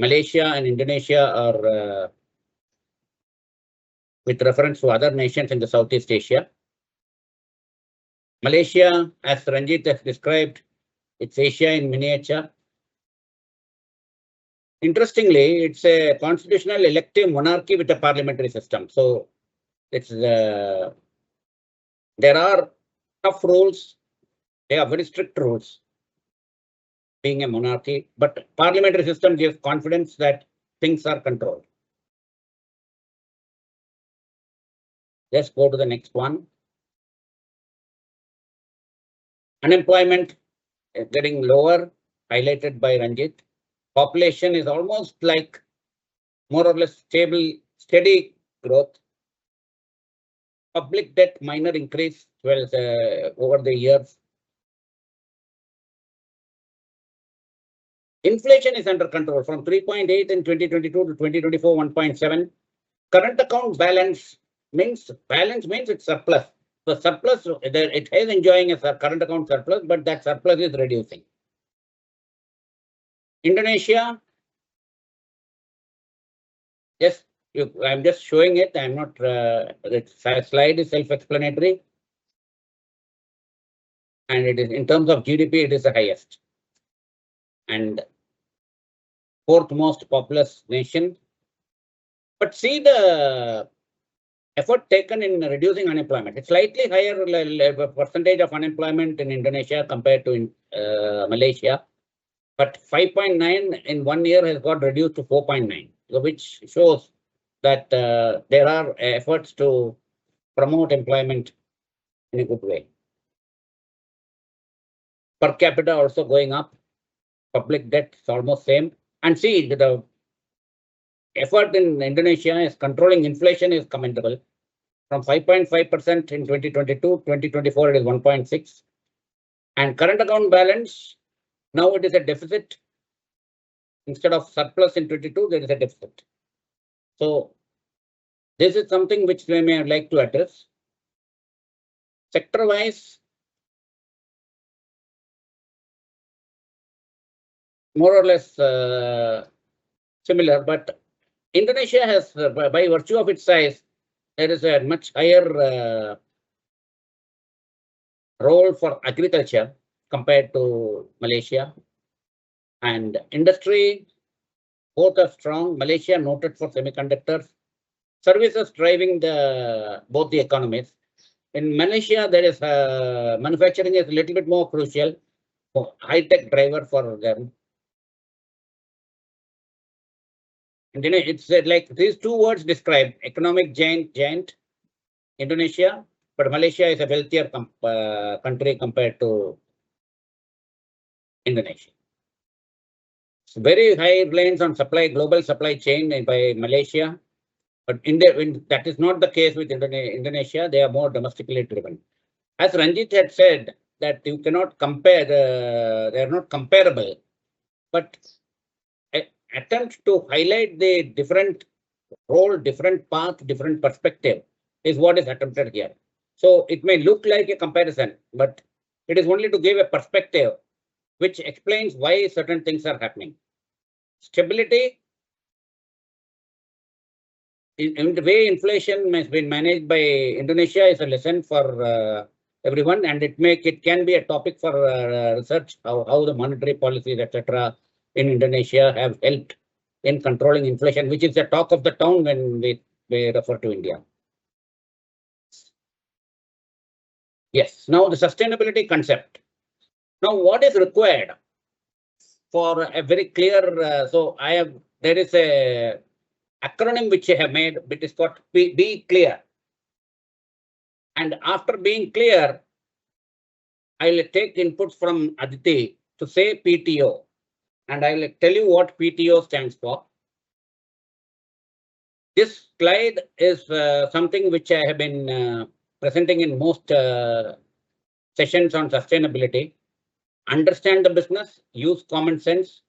Malaysia and Indonesia are with reference to other nations in the Southeast Asia. Malaysia, as Ranjit has described, it's Asia in miniature. Interestingly, it's a constitutional elective monarchy with a parliamentary system. So it's there are tough rules. They are very strict rules, being a monarchy, but parliamentary system gives confidence that things are controlled. Let's go to the next one. Unemployment is getting lower, highlighted by Ranjit. Population is almost like more or less stable, steady growth. Public debt minor increase over the years. Inflation is under control from 3.8 in 2022 to 2024, 1.7. Current account balance means it's surplus. The surplus, it is enjoying a current account surplus, but that surplus is reducing. Indonesia, yes, I'm just showing it. I'm not, the slide is self-explanatory. And it is, in terms of GDP, it is the highest. And 4th most populous nation. But see the effort taken in reducing unemployment. It's slightly higher percentage of unemployment in Indonesia compared to Malaysia. But 5.9 in 1 year has got reduced to 4.9, so which shows that there are efforts to promote employment in a good way. Per capita also going up. Public debt is almost same. And see, the effort in Indonesia is controlling inflation is commendable. From 5.5% in 2022, 2024 it is 1.6. And current account balance, now it is a deficit. Instead of surplus in 22, there is a deficit. So this is something which we may like to address. Sector-wise, more or less similar, but Indonesia has, by virtue of its size, there is a much higher role for agriculture compared to Malaysia. And industry, both are strong. Malaysia noted for semiconductors. Services driving both the economies. In Malaysia, there is manufacturing is a little bit more crucial, high-tech driver for them. And then it's like these two words describe economic giant Indonesia, but Malaysia is a wealthier country compared to Indonesia. It's very high reliance on global supply chain by Malaysia, but that is not the case with Indonesia. They are more domestically driven. As Ranjit had said, that you cannot compare, they are not comparable. but attempt to highlight the different role, different path, different perspective is what is attempted here. So it may look like a comparison, but it is only to give a perspective which explains why certain things are happening. Stability, in the way inflation has been managed by Indonesia, is a lesson for everyone, and it can be a topic for research, how the monetary policies, etc., in Indonesia have helped in controlling inflation, which is the talk of the town when we refer to India. Yes, now the sustainability concept. Now, what is required for a very clear, there is a acronym which I have made, it is called Be Clear. And after being clear, I will take inputs from Aditi to say PTO. And I will tell you what PTO stands for. This slide is something which I have been presenting in most sessions on sustainability. Understand the business, use common sense,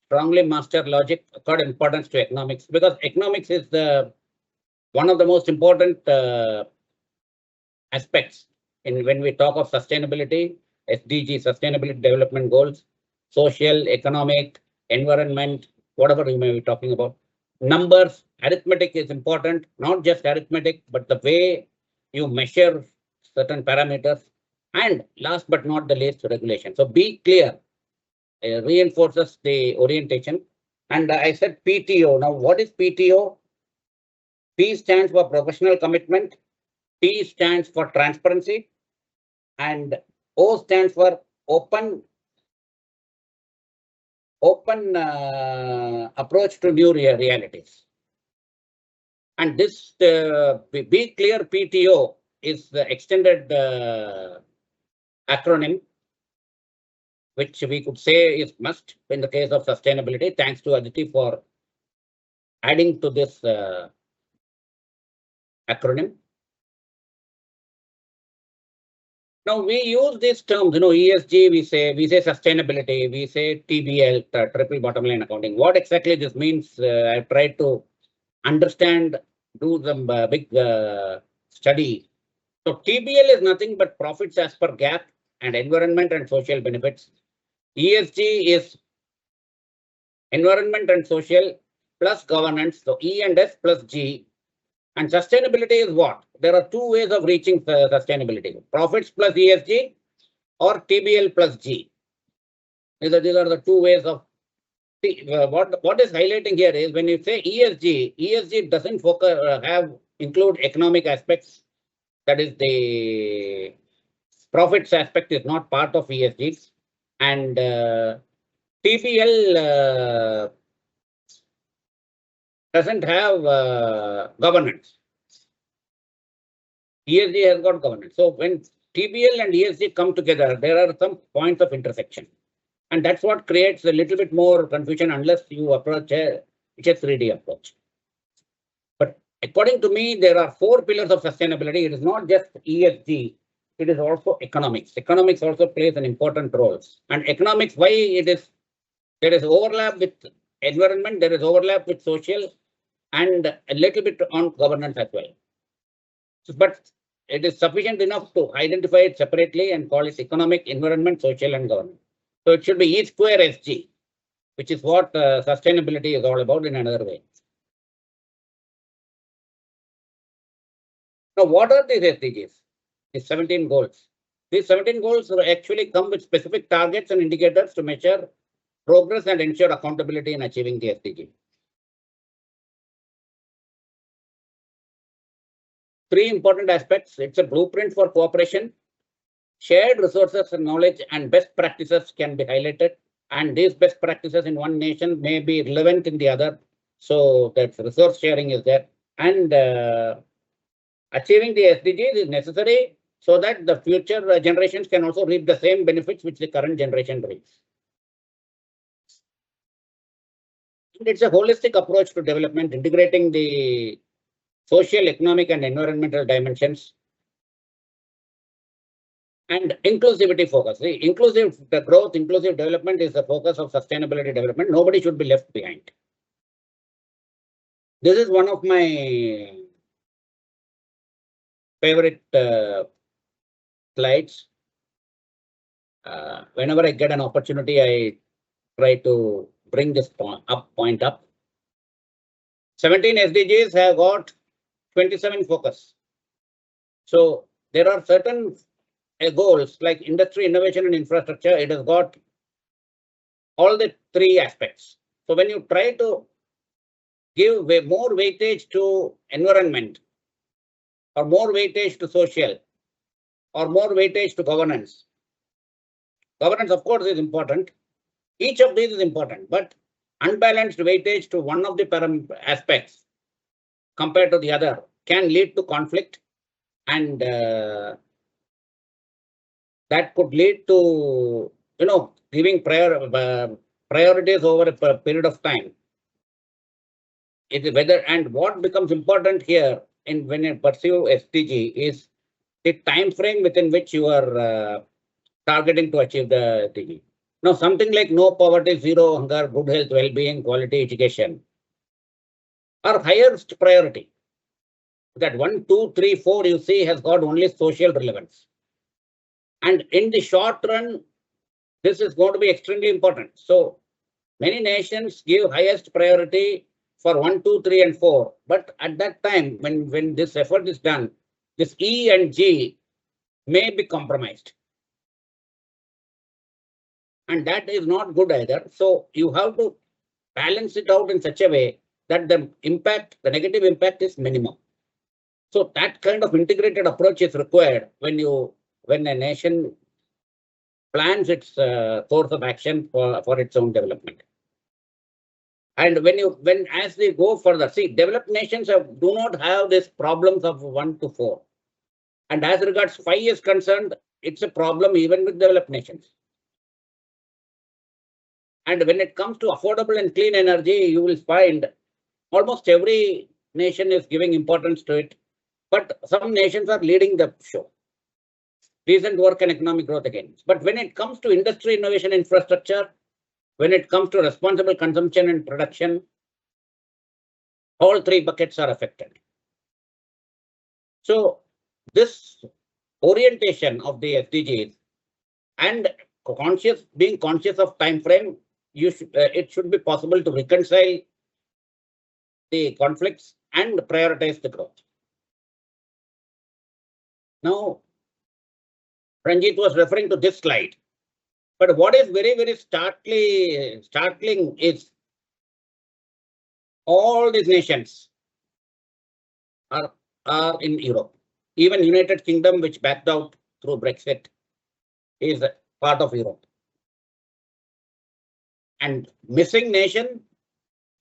strongly master logic, accord importance to economics, because economics is one of the most important aspects when we talk of sustainability, SDG, Sustainability Development Goals, social, economic, environment, whatever you may be talking about. Numbers, arithmetic is important, not just arithmetic, but the way you measure certain parameters. And last but not the least, regulation. So be clear, reinforces the orientation. And I said PTO. Now, what is PTO? P stands for professional commitment. T stands for transparency. And O stands for open approach to new realities. And this Be Clear PTO is the extended acronym, which we could say is must in the case of sustainability. Thanks to Aditi for adding to this acronym. Now we use these terms, ESG, we say sustainability, we say TBL, triple bottom line accounting. What exactly this means, I tried to understand, do some big study. So TBL is nothing but profits as per GAAP and environment and social benefits. ESG is environment and social plus governance, so E and S plus G. And sustainability is what? There are two ways of reaching sustainability: profits plus ESG or TBL plus G. These are the two ways of. What is highlighting here is when you say ESG doesn't include economic aspects. That is, the profits aspect is not part of ESG, and TBL doesn't have governance. ESG has got governance. So when TBL and ESG come together, there are some points of intersection. And that's what creates a little bit more confusion unless you approach a 3D approach. But according to me, there are 4 pillars of sustainability. It is not just ESG. It is also economics. Economics also plays an important role. And economics, why there is overlap with environment, there is overlap with social, and a little bit on governance as well. But it is sufficient enough to identify it separately and call it economic, environment, social, and governance. So it should be E square SG, which is what sustainability is all about in another way. Now, what are these SDGs? These 17 goals. These 17 goals actually come with specific targets and indicators to measure progress and ensure accountability in achieving the SDG. 3 important aspects. It's a blueprint for cooperation. Shared resources and knowledge and best practices can be highlighted. And these best practices in one nation may be relevant in the other. So that resource sharing is there. And achieving the SDGs is necessary so that the future generations can also reap the same benefits which the current generation reaps. And it's a holistic approach to development, integrating the social, economic, and environmental dimensions. And inclusivity focus. See, inclusive growth, inclusive development is the focus of sustainability development. Nobody should be left behind. This is one of my favorite slides. Whenever I get an opportunity, I try to bring this point up. 17 SDGs have got 27 focus. So there are certain goals like industry, innovation, and infrastructure. It has got all the three aspects. So when you try to give more weightage to environment, or more weightage to social, or more weightage to governance. Governance, of course, is important. Each of these is important, but unbalanced weightage to one of the aspects compared to the other can lead to conflict, and that could lead to, giving priorities over a period of time. It is whether, and what becomes important here when you pursue SDG is the time frame within which you are targeting to achieve the SDG. Now, something like no poverty, zero hunger, good health, well-being, quality education are highest priority. That 1, 2, 3, 4 you see has got only social relevance. And in the short run, this is going to be extremely important. So many nations give highest priority for 1, 2, 3, and 4. But at that time, when this effort is done, this E and G may be compromised. And that is not good either. So you have to balance it out in such a way that the negative impact is minimum. So that kind of integrated approach is required when a nation plans its course of action for its own development. And as they go further, see, developed nations do not have these problems of 1 to 4. And as regards 5 is concerned, it's a problem even with developed nations. And when it comes to affordable and clean energy, you will find almost every nation is giving importance to it. But some nations are leading the show. Decent work and economic growth again. But when it comes to industry, innovation, infrastructure, when it comes to responsible consumption and production, all three buckets are affected. So this orientation of the SDGs and being conscious of time frame, it should be possible to reconcile the conflicts and prioritize the growth. Now, Ranjit was referring to this slide, but what is very, very startling is all these nations are in Europe. Even United Kingdom, which backed out through Brexit, is a part of Europe. And missing nation,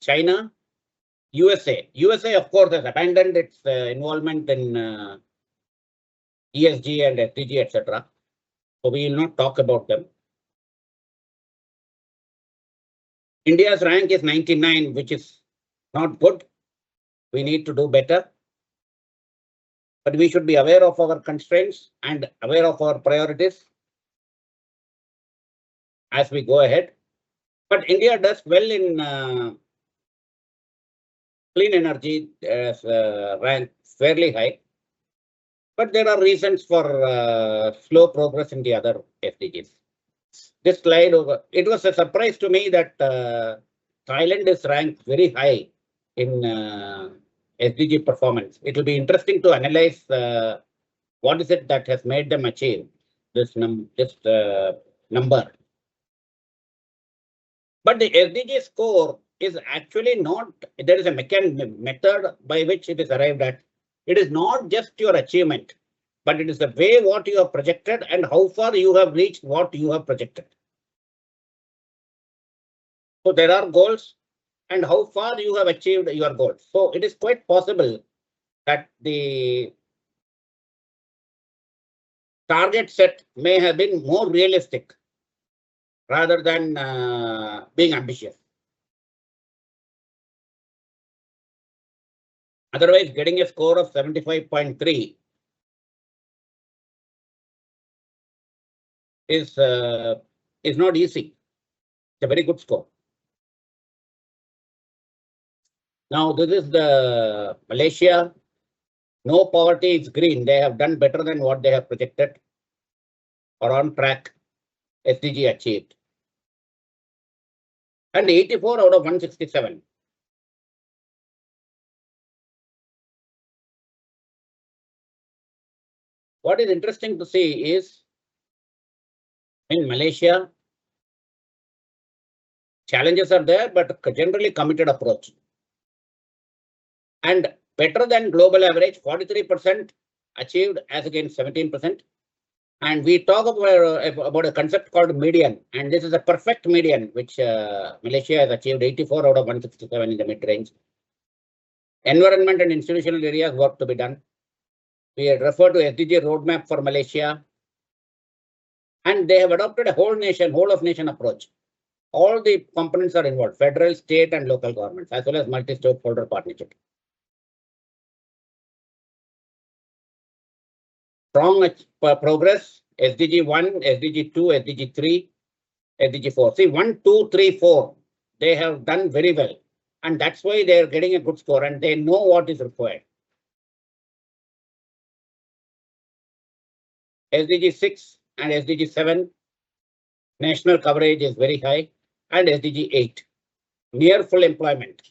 China, USA. USA, of course, has abandoned its involvement in ESG and SDG, etc. So we will not talk about them. India's rank is 99, which is not good. We need to do better. But we should be aware of our constraints and aware of our priorities as we go ahead. But India does well in clean energy, rank fairly high. But there are reasons for slow progress in the other SDGs. This slide, it was a surprise to me that Thailand is ranked very high in SDG performance. It will be interesting to analyze what is it that has made them achieve this number. But the SDG score is actually not, there is a method by which it is arrived at. It is not just your achievement, but it is the way what you have projected and how far you have reached what you have projected. So there are goals and how far you have achieved your goals. So it is quite possible that the target set may have been more realistic rather than being ambitious. Otherwise, getting a score of 75.3 is not easy. It's a very good score. Now this is the Malaysia. No poverty is green. They have done better than what they have projected or on track. SDG achieved. And 84 out of 167. What is interesting to see is in Malaysia, challenges are there, but generally committed approach. And better than global average, 43% achieved as against 17%. And we talk about a concept called median, and this is a perfect median, which Malaysia has achieved 84 out of 167 in the mid-range. Environment and institutional areas work to be done. We had referred to SDG roadmap for Malaysia, and they have adopted a whole of nation approach. All the components are involved, federal, state, and local governments, as well as multi-stakeholder partnership. Strong progress, SDG 1, SDG 2, SDG 3, SDG 4. See, 1, 2, 3, 4, they have done very well. And that's why they are getting a good score and they know what is required. SDG 6 and SDG 7, national coverage is very high. And SDG 8, near full employment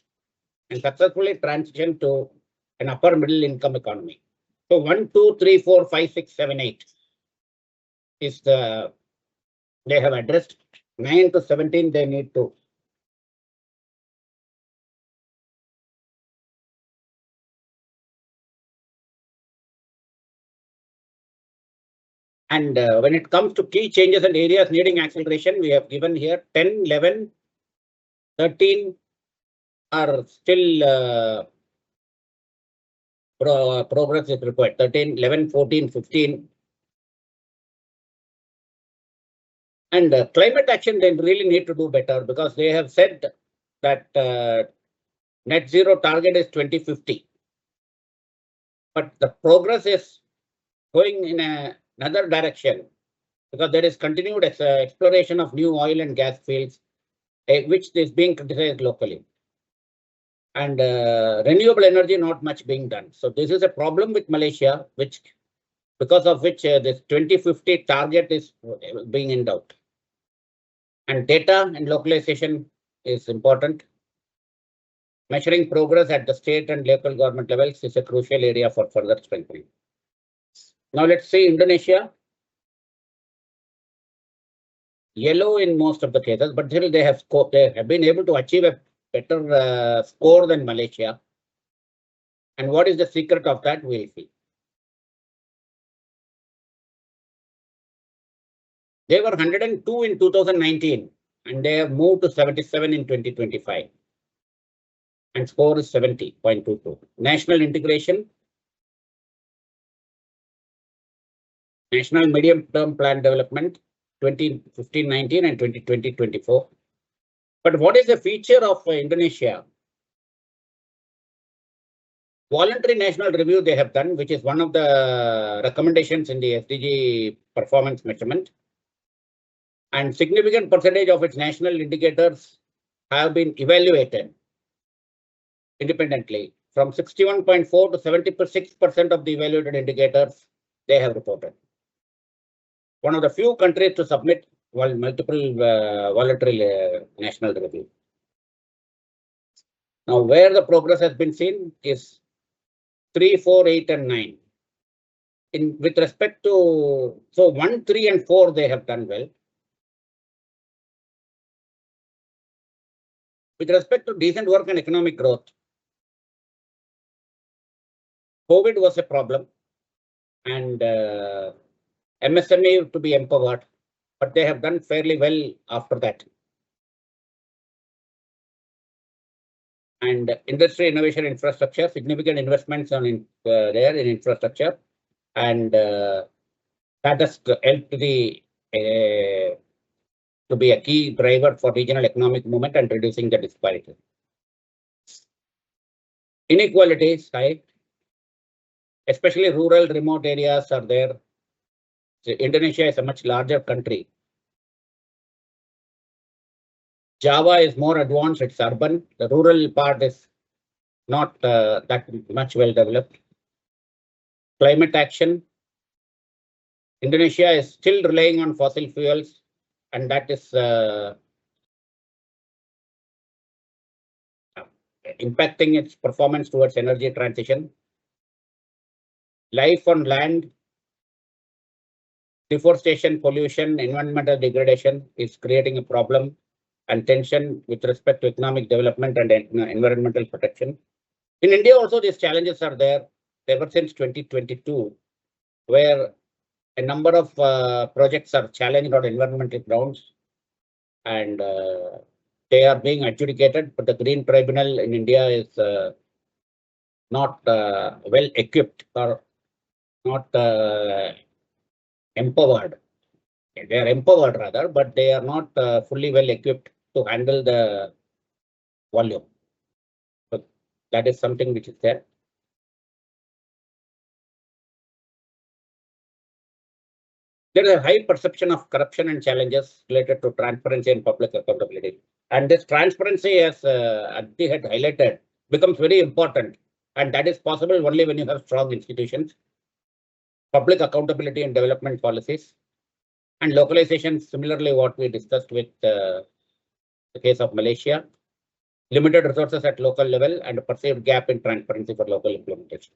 and successfully transition to an upper middle income economy. So 1, 2, 3, 4, 5, 6, 7, 8 is they have addressed. 9 to 17 they need to. And when it comes to key changes and areas needing acceleration, we have given here 10, 11, 13 are still progress is required. 13, 11, 14, 15. And climate action, they really need to do better because they have said that net zero target is 2050. But the progress is going in another direction because there is continued exploration of new oil and gas fields, which is being criticized locally. And renewable energy, not much being done. So this is a problem with Malaysia, because of which this 2050 target is being in doubt. And data and localization is important. Measuring progress at the state and local government levels is a crucial area for further strengthening. Now let's see Indonesia. Yellow in most of the cases, but still they have been able to achieve a better score than Malaysia. And what is the secret of that? We'll see. They were 102 in 2019 and they have moved to 77 in 2025. And score is 70.22. National integration. National medium-term plan development 2015-19 and 2020-24. But what is the feature of Indonesia? Voluntary national review they have done, which is one of the recommendations in the SDG performance measurement. And significant percentage of its national indicators have been evaluated independently. From 61.4 to 76% of the evaluated indicators they have reported. One of the few countries to submit multiple voluntary national review. Now, where the progress has been seen is 3, 4, 8, and 9. With respect to 1, 3, and 4, they have done well. With respect to decent work and economic growth, COVID was a problem, and MSME to be empowered, but they have done fairly well after that. And industry, innovation, infrastructure, significant investments on there in infrastructure, and that has helped to be a key driver for regional economic movement and reducing the disparity. Inequalities high, especially rural, remote areas are there. Indonesia is a much larger country. Java is more advanced, it's urban. The rural part is not that much well developed. Climate action. Indonesia is still relying on fossil fuels, and that is impacting its performance towards energy transition. Life on land, deforestation, pollution, environmental degradation is creating a problem and tension with respect to economic development and environmental protection. In India also, these challenges are there ever since 2022, where a number of projects are challenged on environmental grounds, and they are being adjudicated, but the Green Tribunal in India is not well equipped or not empowered. They are empowered rather, but they are not fully well equipped to handle the volume. So that is something which is there. There is a high perception of corruption and challenges related to transparency and public accountability. And this transparency, as Aditi had highlighted, becomes very important. And that is possible only when you have strong institutions, public accountability and development policies, and localization, similarly what we discussed with the case of Malaysia, limited resources at local level and a perceived gap in transparency for local implementation.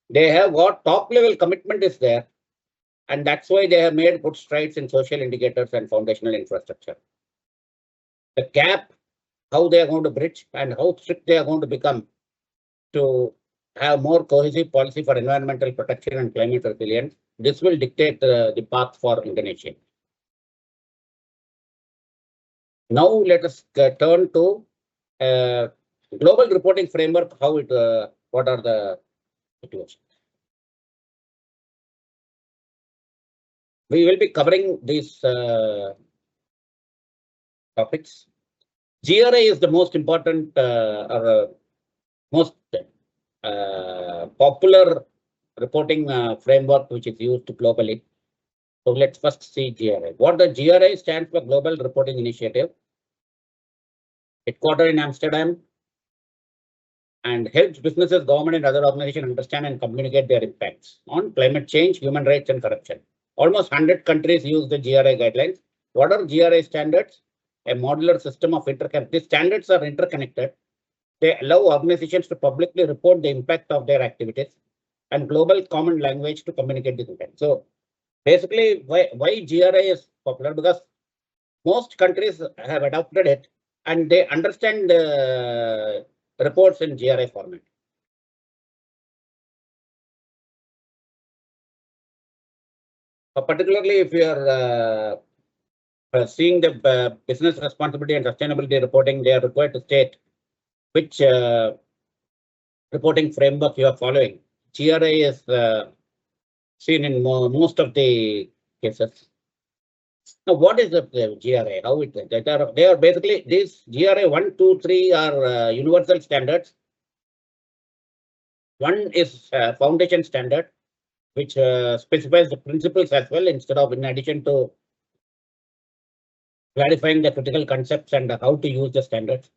They have got top level commitment is there, and that's why they have made good strides in social indicators and foundational infrastructure. The gap, how they are going to bridge and how strict they are going to become to have more cohesive policy for environmental protection and climate resilience, this will dictate the path for Indonesia. Now let us turn to global reporting framework, how it, what are the situations. We will be covering these topics. GRI is the most important or most popular reporting framework which is used globally. So let's first see GRI. What the GRI stands for, Global Reporting Initiative, headquartered in Amsterdam, and helps businesses, government, and other organizations understand and communicate their impacts on climate change, human rights, and corruption. Almost 100 countries use the GRI guidelines. What are GRI standards? A modular system of interconnect. These standards are interconnected. They allow organizations to publicly report the impact of their activities and global common language to communicate this impact. So basically, why GRI is popular? Because most countries have adopted it and they understand the reports in GRI format. Particularly if you are seeing the business responsibility and sustainability reporting, they are required to state which reporting framework you are following. GRI is seen in most of the cases. Now, what is the GRI? How it? They are basically these GRI 1, 2, 3 are universal standards. One is foundation standard, which specifies the principles as well, instead of in addition to clarifying the critical concepts and how to use the standards.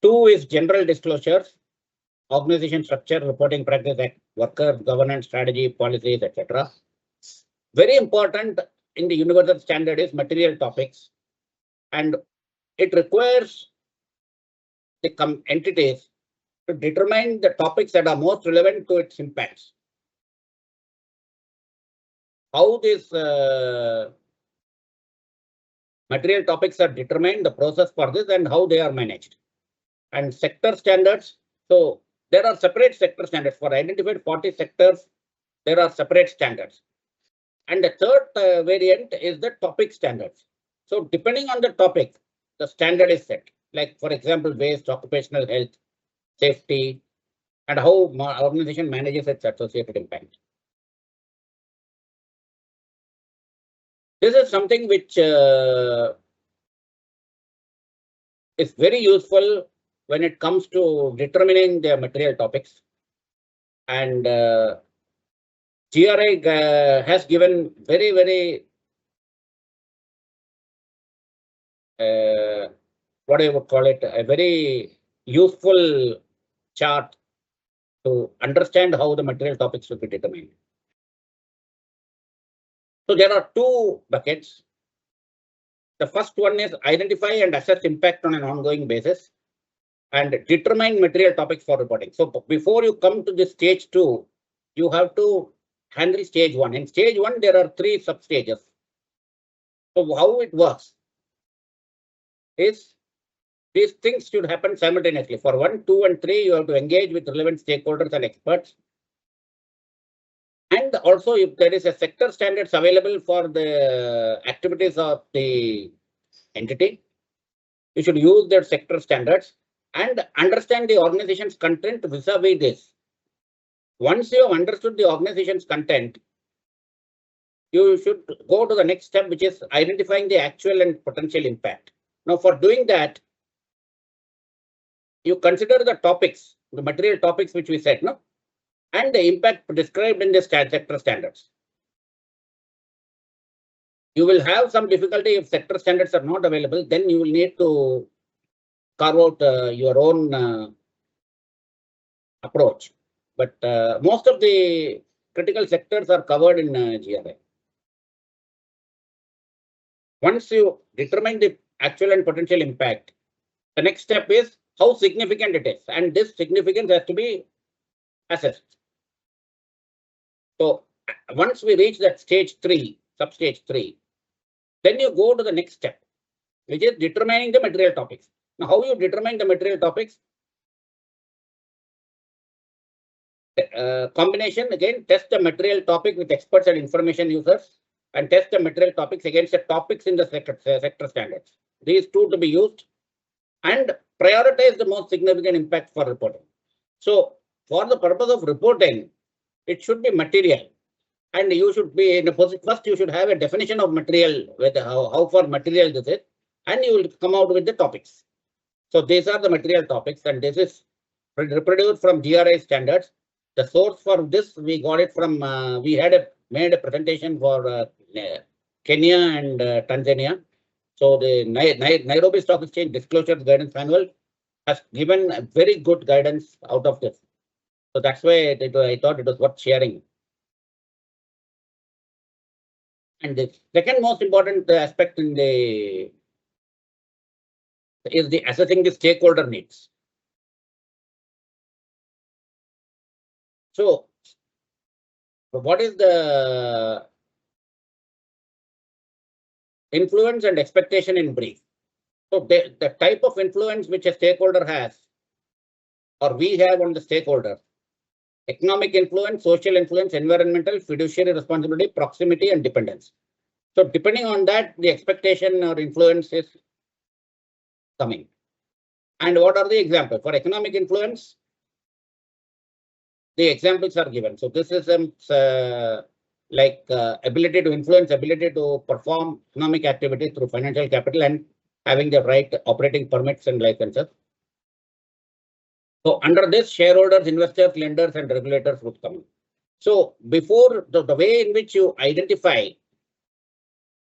2 is general disclosures, organization structure, reporting practice, workers, governance, strategy, policies, etc. Very important in the universal standard is material topics, and it requires the entities to determine the topics that are most relevant to its impacts. How these material topics are determined, the process for this, and how they are managed. And sector standards. So there are separate sector standards for identified 40 sectors. There are separate standards. And the third variant is the topic standards. So depending on the topic, the standard is set. Like for example, waste, occupational health, safety, and how organization manages its associated impact. This is something which is very useful when it comes to determining the material topics. And GRI has given very what I would call it, a very useful chart to understand how the material topics should be determined. So there are two buckets. The first one is identify and assess impact on an ongoing basis and determine material topics for reporting. So before you come to this stage 2, you have to handle stage 1. In stage 1, there are 3 sub-stages. So how it works is these things should happen simultaneously. For 1, 2, and 3, you have to engage with relevant stakeholders and experts. And also, if there is a sector standards available for the activities of the entity, you should use their sector standards and understand the organization's content vis-a-vis this. Once you have understood the organization's content, you should go to the next step, which is identifying the actual and potential impact. Now, for doing that, you consider the topics, the material topics which we said, no, and the impact described in the sector standards. You will have some difficulty if sector standards are not available. Then you will need to carve out your own approach. But most of the critical sectors are covered in GRI. Once you determine the actual and potential impact, the next step is how significant it is, and this significance has to be assessed. So once we reach that stage 3, sub-stage 3, then you go to the next step, which is determining the material topics. Now, how you determine the material topics? Combination, again, test the material topic with experts and information users, and test the material topics against the topics in the sector standards. These two to be used, and prioritize the most significant impact for reporting. So for the purpose of reporting, it should be material, and you should be in a position. First, you should have a definition of material, whether how far material this is, and you will come out with the topics. So these are the material topics, and this is reproduced from GRI standards. The source for this, we got it from, we had made a presentation for Kenya and Tanzania. So the Nairobi Stock Exchange Disclosure Guidance Manual has given a very good guidance out of this. So that's why I thought it was worth sharing. And the second most important aspect in the is the assessing the stakeholder needs. So what is the influence and expectation in brief? So the type of influence which a stakeholder has, or we have on the stakeholder: economic influence, social influence, environmental, fiduciary responsibility, proximity, and dependence. So depending on that, the expectation or influence is coming. And what are the examples? For economic influence, the examples are given. So this is ability to influence, ability to perform economic activity through financial capital, and having the right operating permits and licenses. So under this, shareholders, investors, lenders, and regulators would come in. So before the way in which you identify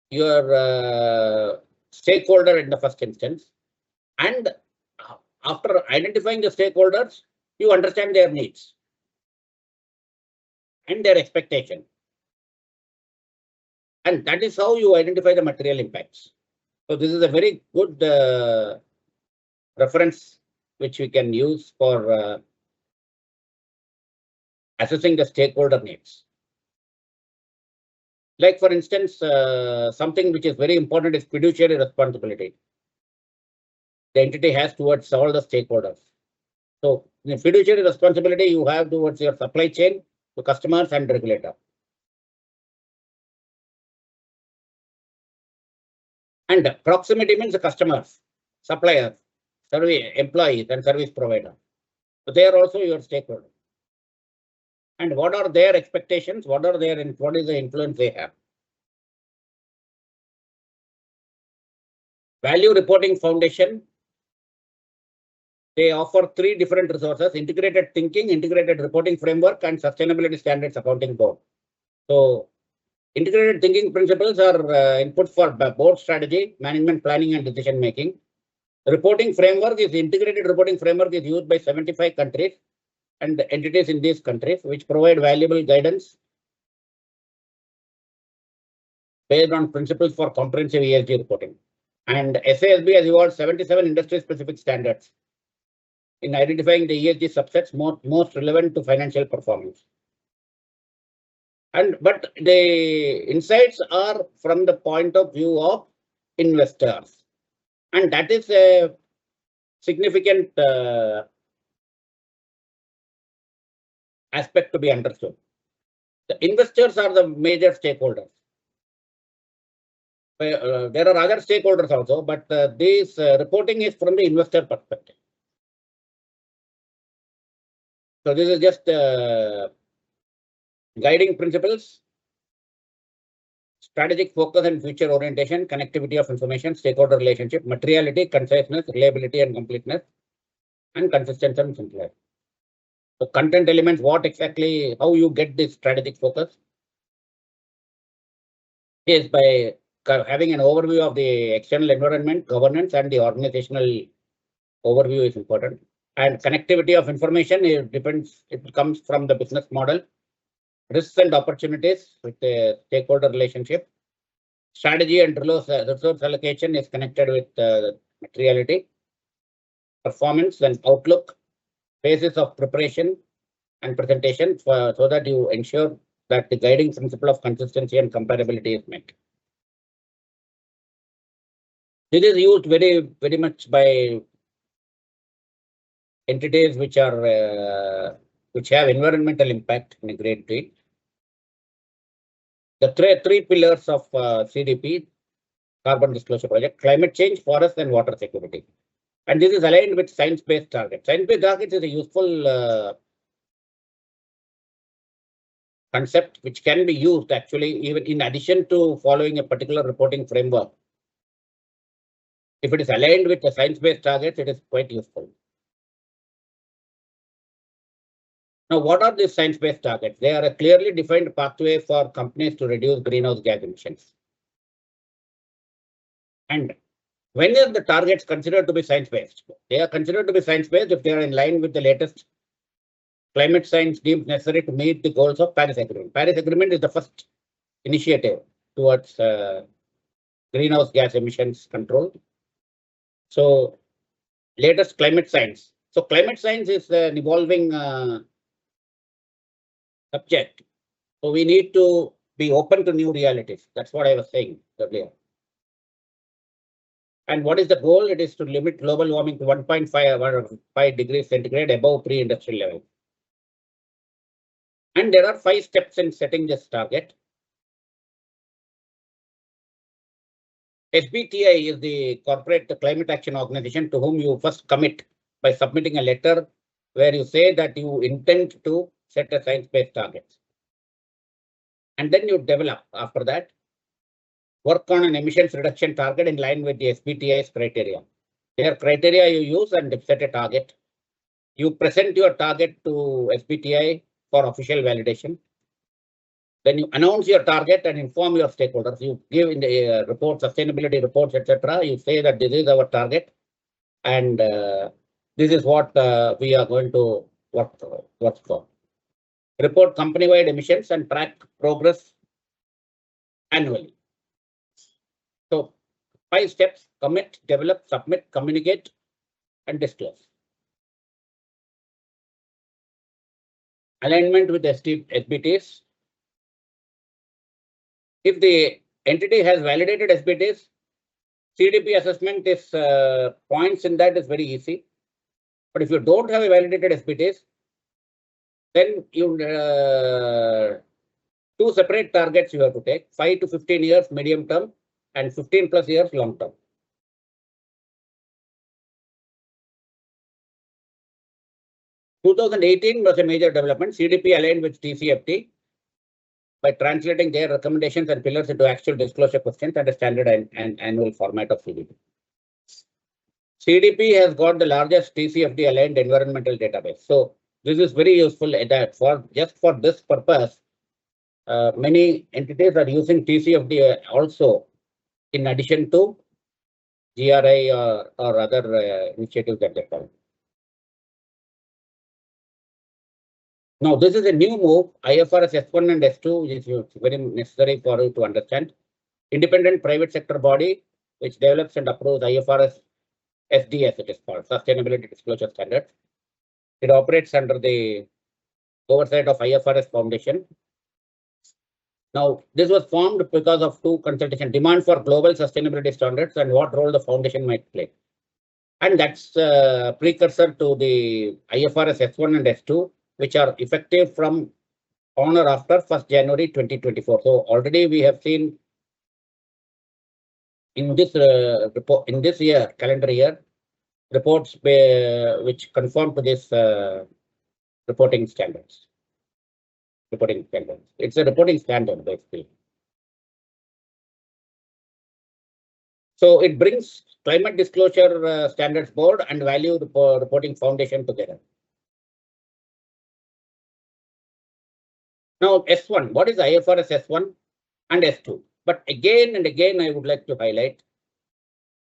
your stakeholder in the first instance, and after identifying the stakeholders, you understand their needs and their expectation. And that is how you identify the material impacts. So this is a very good reference which we can use for assessing the stakeholder needs. Like, for instance, something which is very important is fiduciary responsibility the entity has towards all the stakeholders. So the fiduciary responsibility you have towards your supply chain, to customers, and regulator. And proximity means the customers, suppliers, employees, and service provider. So they are also your stakeholder. And what are their expectations? What is the influence they have? Value Reporting Foundation. They offer 3 different resources: integrated thinking, integrated reporting framework, and sustainability standards accounting board. So integrated thinking principles are input for board strategy, management planning, and decision making. The reporting framework is integrated reporting framework is used by 75 countries and entities in these countries, which provide valuable guidance based on principles for comprehensive ESG reporting. And SASB has evolved 77 industry-specific standards in identifying the ESG subsets most relevant to financial performance. But the insights are from the point of view of investors, and that is a significant aspect to be understood. The investors are the major stakeholders. There are other stakeholders also, but this reporting is from the investor perspective. So this is just guiding principles, strategic focus and future orientation, connectivity of information, stakeholder relationship, materiality, conciseness, reliability and completeness, and consistency and simplicity. So content elements, what exactly, how you get this strategic focus is by having an overview of the external environment, governance, and the organizational overview is important. And connectivity of information, it comes from the business model, risks and opportunities with the stakeholder relationship. Strategy and resource allocation is connected with materiality, performance and outlook, phases of preparation and presentation so that you ensure that the guiding principle of consistency and comparability is met. This is used very much by entities which are which have environmental impact in a great deal. The three pillars of CDP, Carbon Disclosure Project: climate change, forest, and water security. And this is aligned with science-based targets. Science-based targets is a useful concept which can be used actually even in addition to following a particular reporting framework. If it is aligned with the science-based targets, it is quite useful. Now, what are these science-based targets? They are a clearly defined pathway for companies to reduce greenhouse gas emissions. And when are the targets considered to be science-based? They are considered to be science-based if they are in line with the latest climate science deemed necessary to meet the goals of Paris Agreement. Paris Agreement is the first initiative towards greenhouse gas emissions control. So, latest climate science. So, climate science is an evolving subject. So, we need to be open to new realities. That's what I was saying earlier. And what is the goal? It is to limit global warming to 1.5 degrees centigrade above pre-industrial level. And there are 5 steps in setting this target. SBTi is the corporate climate action organization to whom you first commit by submitting a letter where you say that you intend to set a science-based targets. And then you develop after that, work on an emissions reduction target in line with the SBTi's criteria. Their criteria you use and set a target. You present your target to SBTi for official validation. Then you announce your target and inform your stakeholders. You give in the report, sustainability reports, etc. You say that this is our target, and this is what we are going to work for. Report company-wide emissions and track progress annually. So 5 steps: commit, develop, submit, communicate, and disclose. Alignment with SBTs. If the entity has validated SBTs, CDP assessment is points in that is very easy. But if you don't have a validated SBTs, then you 2 separate targets you have to take: 5 to 15 years medium term and 15+ years long term. In 2018 was a major development. CDP aligned with TCFD by translating their recommendations and pillars into actual disclosure questions and a standard and annual format of CDP. CDP has got the largest TCFD aligned environmental database. So this is very useful just for this purpose. many entities are using TCFD also in addition to GRI or other initiatives that they follow. Now, this is a new move, IFRS S1 and S2, which is very necessary for you to understand. Independent private sector body, which develops and approves IFRS SDS, it is called, Sustainability Disclosure Standards. It operates under the oversight of IFRS Foundation. Now, this was formed because of two consultation, demand for global sustainability standards and what role the foundation might play. And that's a precursor to the IFRS S1 and S2, which are effective from on or after 1st January 2024. So already we have seen in this report, in this year, calendar year, reports which conform to this reporting standards. It's a reporting standard, basically. So it brings Climate Disclosure Standards Board and Value Reporting Foundation together. Now, S1, what is IFRS S1 and S2? But again and again, I would like to highlight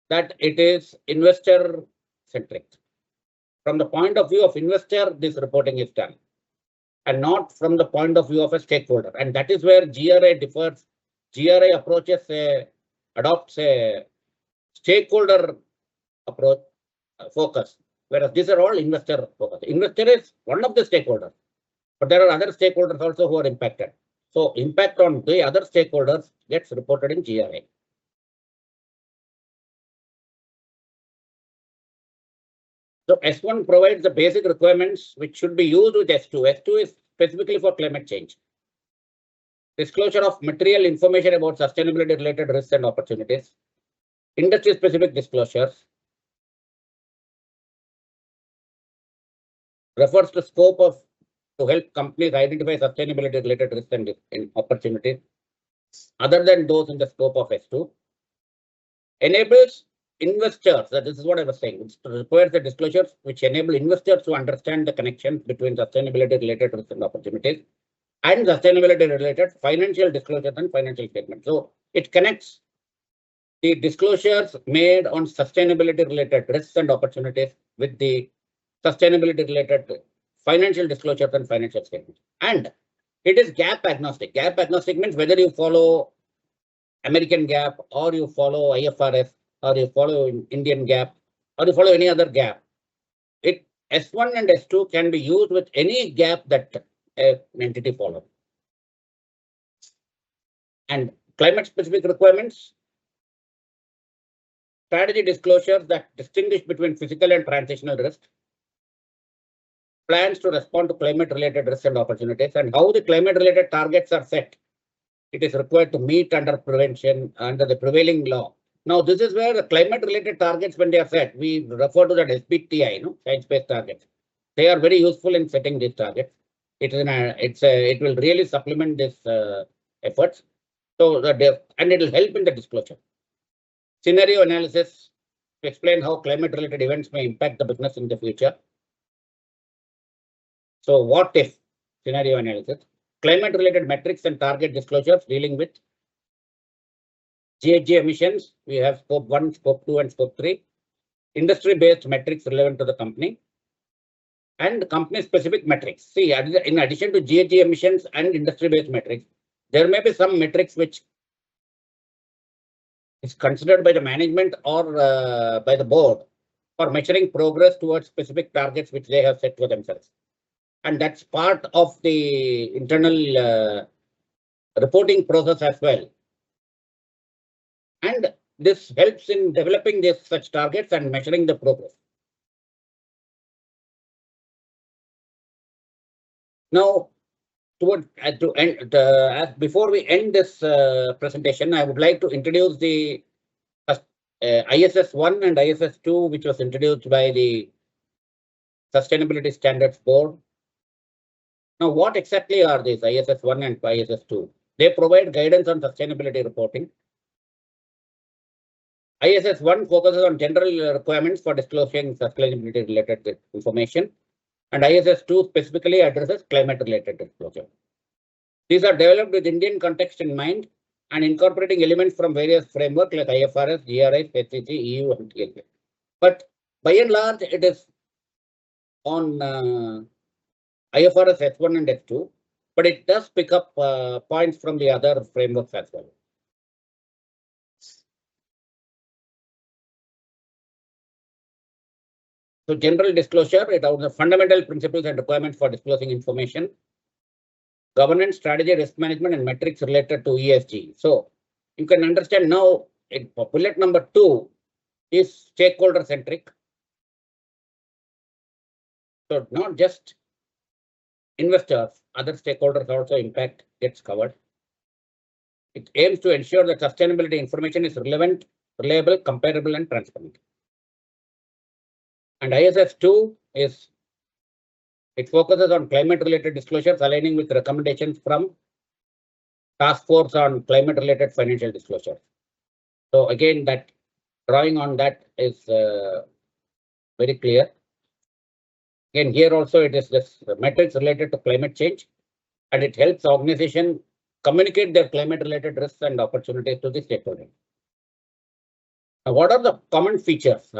that it is investor centric. From the point of view of investor, this reporting is done, and not from the point of view of a stakeholder. And that is where GRI differs. GRI adopts a stakeholder approach focus, whereas these are all investor focus. Investor is one of the stakeholders, but there are other stakeholders also who are impacted. So impact on the other stakeholders gets reported in GRI. So S1 provides the basic requirements which should be used with S2. S2 is specifically for climate change. Disclosure of material information about sustainability related risks and opportunities. Industry specific disclosures. Refers to scope of to help companies identify sustainability related risks and opportunities other than those in the scope of S2. Enables investors, this is what I was saying, it requires the disclosures which enable investors to understand the connections between sustainability related risks and opportunities and sustainability related financial disclosures and financial statements. So it connects the disclosures made on sustainability related risks and opportunities with the sustainability related financial disclosures and financial statements. And it is gap agnostic. Gap agnostic means whether you follow American GAAP or you follow IFRS or you follow Indian GAAP or you follow any other GAAP. S1 and S2 can be used with any GAAP that an entity follows. And climate specific requirements. Strategy disclosures that distinguish between physical and transitional risk. Plans to respond to climate related risks and opportunities, and how the climate related targets are set. It is required to meet under the prevailing law. Now, this is where the climate related targets, when they are set, we refer to that SBTI, science-based targets. They are very useful in setting these targets. It will really supplement this efforts. So and it will help in the disclosure. Scenario analysis to explain how climate related events may impact the business in the future. So what if scenario analysis, climate related metrics and target disclosures dealing with GHG emissions. We have scope 1, scope 2, and scope 3. Industry based metrics relevant to the company and company specific metrics. See, in addition to GHG emissions and industry based metrics, there may be some metrics which is considered by the management or by the board for measuring progress towards specific targets which they have set for themselves. And that's part of the internal reporting process as well. And this helps in developing such targets and measuring the progress. Now, before we end this presentation, I would like to introduce the ISS 1 and ISS 2, which was introduced by the Sustainability Standards Board. Now, what exactly are these ISS 1 and ISS 2? They provide guidance on sustainability reporting. ISS 1 focuses on general requirements for disclosing sustainability related information, and ISS 2 specifically addresses climate related disclosure. These are developed with Indian context in mind and incorporating elements from various frameworks like IFRS, GRI, SEC, EU, and TLP. But by and large, it is on IFRS S1 and S2, but it does pick up points from the other frameworks as well. So general disclosure, it outlines the fundamental principles and requirements for disclosing information, governance, strategy, risk management, and metrics related to ESG. So you can understand now, bullet number 2 is stakeholder centric. So not just investors, other stakeholders also impact gets covered. It aims to ensure that sustainability information is relevant, reliable, comparable, and transparent. And ISS 2 is, it focuses on climate related disclosures aligning with recommendations from Task Force on Climate related financial disclosures. So again, that drawing on that is very clear. Again, here also it is this metrics related to climate change, and it helps the organization communicate their climate related risks and opportunities to the stakeholders. Now, what are the common features?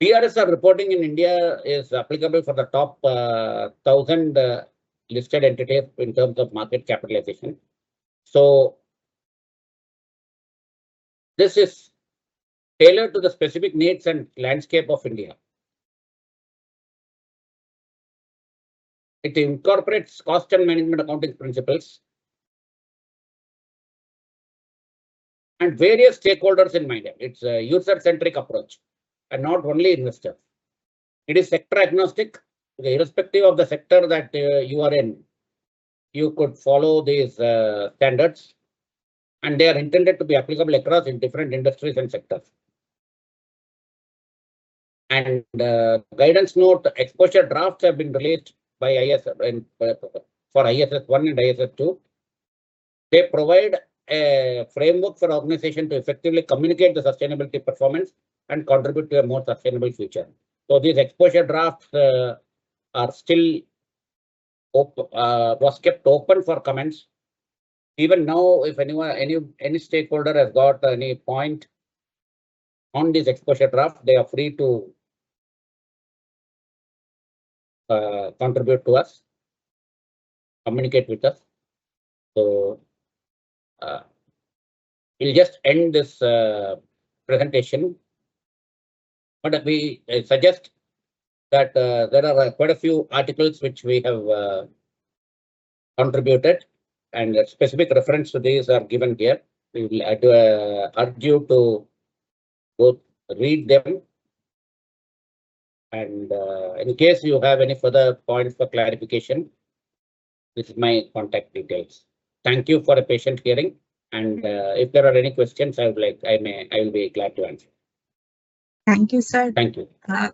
PRSR reporting in India is applicable for the top 1,000 listed entities in terms of market capitalization. So this is tailored to the specific needs and landscape of India. It incorporates cost and management accounting principles and various stakeholders in mind. It's a user-centric approach and not only investors. It is sector agnostic, irrespective of the sector that you are in. You could follow these standards, and they are intended to be applicable across in different industries and sectors. And guidance note exposure drafts have been released by ISS for ISS 1 and ISS 2. They provide a framework for organization to effectively communicate the sustainability performance and contribute to a more sustainable future. So these exposure drafts are still was kept open for comments. Even now, if anyone, any stakeholder has got any point on this exposure draft, they are free to contribute to us, communicate with us. So we'll just end this presentation, but we suggest that there are quite a few articles which we have contributed, and a specific reference to these are given here. We will urge you to go read them. And in case you have any further points for clarification, this is my contact details. Thank you for a patient hearing. And if there are any questions, I will be glad to answer. Thank you, sir. Thank you.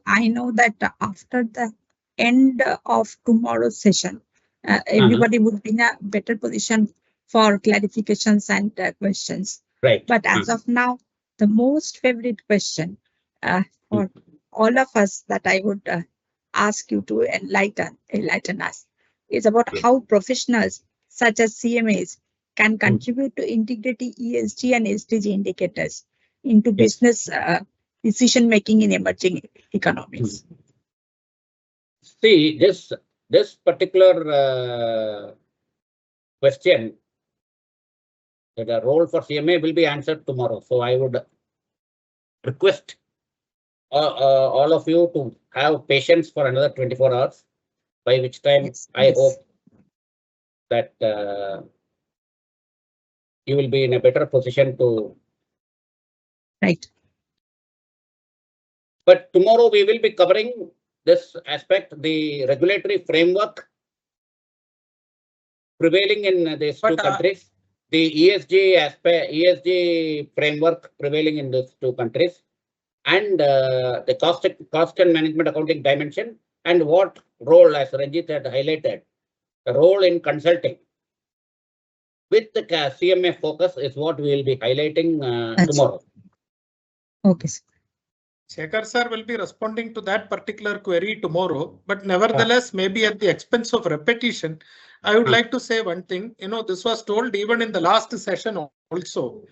I know that after the end of tomorrow's session, everybody would be in a better position for clarifications and questions. Right. But as of now, the most favorite question for all of us that I would ask you to enlighten us is about how professionals such as CMAs can contribute to integrity ESG and SDG indicators into business decision making in emerging economies. See, this particular question, the role for CMA will be answered tomorrow. So I would request all of you to have patience for another 24 hours, by which time I hope that you will be in a better position to. Right. But tomorrow we will be covering this aspect, the regulatory framework prevailing in these two countries, the ESG aspect, ESG framework prevailing in these two countries, and the cost and management accounting dimension, and what role, as Ranjit had highlighted, the role in consulting with the CMA focus is what we will be highlighting tomorrow. Okay, sir. Shekhar sir will be responding to that particular query tomorrow, but nevertheless, maybe at the expense of repetition, I would like to say one thing. This was told even in the last session also.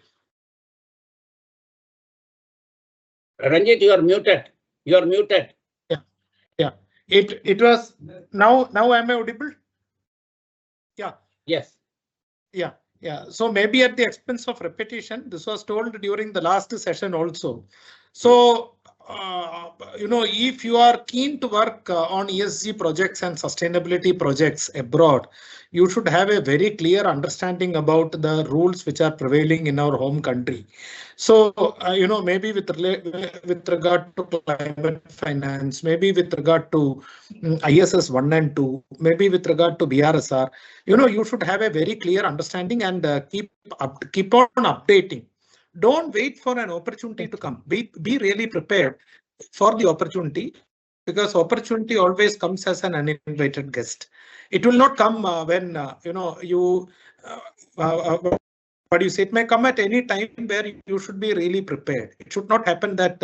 Ranjit, you are muted. You are muted. Yeah. It was now am I audible? Yeah. Yes. Yeah. So maybe at the expense of repetition, this was told during the last session also. So, if you are keen to work on ESG projects and sustainability projects abroad, you should have a very clear understanding about the rules which are prevailing in our home country. So, maybe with regard to climate finance, maybe with regard to ISS 1 and 2, maybe with regard to BRSR, you should have a very clear understanding and keep on updating. Don't wait for an opportunity to come. Be really prepared for the opportunity, because opportunity always comes as an uninvited guest. It will not come when what do you say? It may come at any time where you should be really prepared. It should not happen that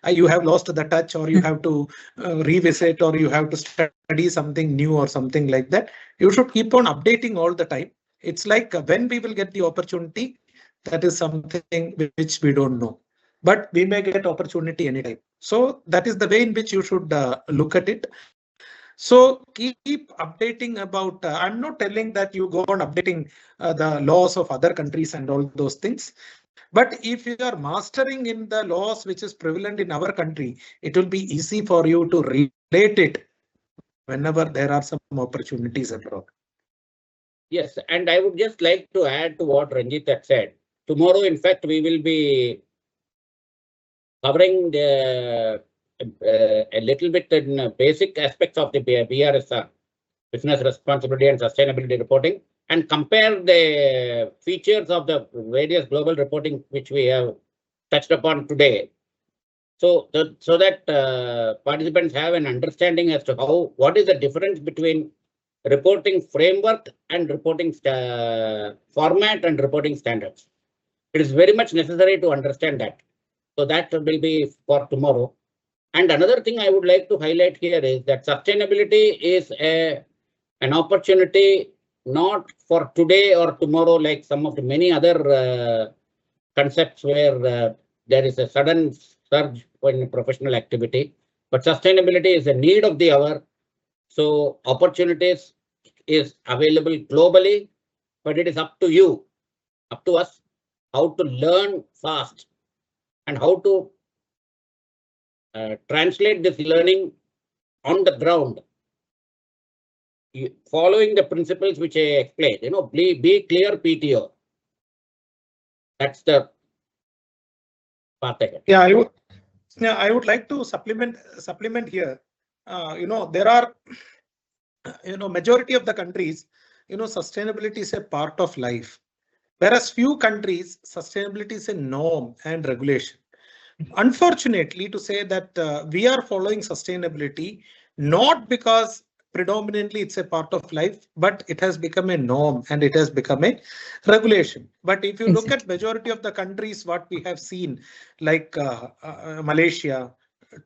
you have lost the touch, or you have to revisit, or you have to study something new or something like that. You should keep on updating all the time. It's like when we will get the opportunity, that is something which we don't know. But we may get opportunity anytime. So that is the way in which you should look at it. So keep updating about, I'm not telling that you go on updating the laws of other countries and all those things. But if you are mastering in the laws which is prevalent in our country, it will be easy for you to relate it whenever there are some opportunities abroad. Yes, and I would just like to add to what Ranjit had said. Tomorrow, in fact, we will be covering a little bit in basic aspects of the BRSR, business responsibility and sustainability reporting, and compare the features of the various global reporting which we have touched upon today. So that participants have an understanding as to what is the difference between reporting framework and reporting format and reporting standards. It is very much necessary to understand that. So that will be for tomorrow. And another thing I would like to highlight here is that sustainability is an opportunity not for today or tomorrow, like some of the many other concepts where there is a sudden surge in professional activity. But sustainability is a need of the hour. So opportunities is available globally, but it is up to you, up to us, how to learn fast and how to translate this learning on the ground, following the principles which I explained. Be clear PTO. That's the path ahead. Yeah, I would like to supplement here. There are, majority of the countries, sustainability is a part of life. Whereas few countries, sustainability is a norm and regulation. Unfortunately, to say that we are following sustainability, not because predominantly it's a part of life, but it has become a norm and it has become a regulation. But if you look at majority of the countries, what we have seen, like Malaysia,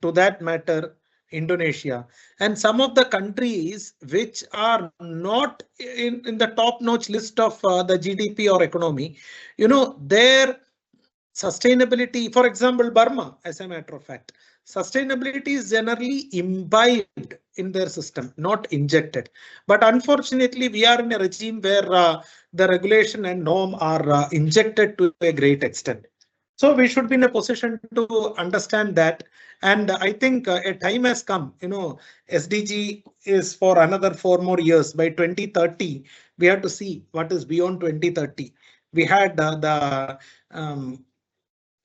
to that matter, Indonesia, and some of the countries which are not in the top-notch list of the GDP or economy, their sustainability, for example, Burma, as a matter of fact, sustainability is generally imbibed in their system, not injected. But unfortunately, we are in a regime where the regulation and norm are injected to a great extent. So we should be in a position to understand that. And I think a time has come, SDG is for another 4 more years. By 2030, we have to see what is beyond 2030. We had the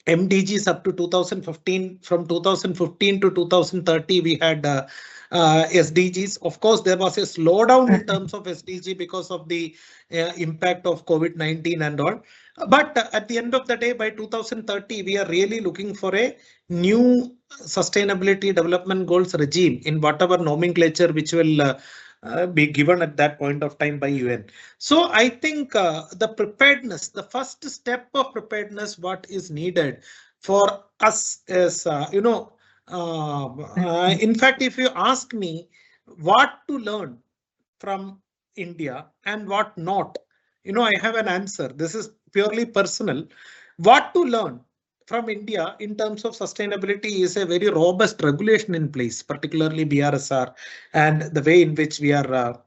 MDGs up to 2015. From 2015 to 2030, we had SDGs. Of course, there was a slowdown in terms of SDG because of the impact of COVID-19 and all. But at the end of the day, by 2030, we are really looking for a new sustainability development goals regime in whatever nomenclature which will be given at that point of time by UN. So I think the preparedness, the first step of preparedness, what is needed for us is, In fact, if you ask me what to learn from India and what not, I have an answer. This is purely personal. What to learn from India in terms of sustainability is a very robust regulation in place, particularly BRSR, and the way in which we are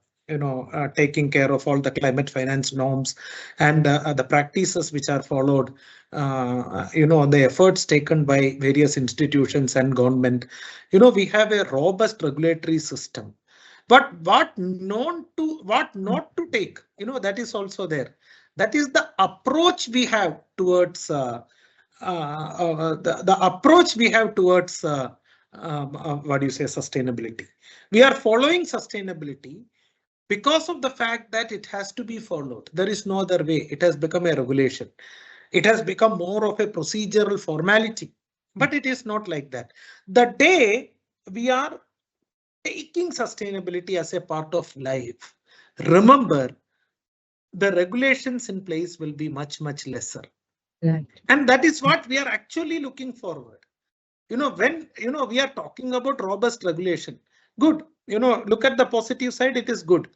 taking care of all the climate finance norms and the practices which are followed, the efforts taken by various institutions and government. We have a robust regulatory system. But what not to take, that is also there. That is the approach we have towards the approach we have towards what do you say, sustainability. We are following sustainability because of the fact that it has to be followed. There is no other way. It has become a regulation. It has become more of a procedural formality, but it is not like that. The day we are taking sustainability as a part of life, remember, the regulations in place will be much, much lesser. Right. And that is what we are actually looking forward. When, we are talking about robust regulation, good, look at the positive side, it is good.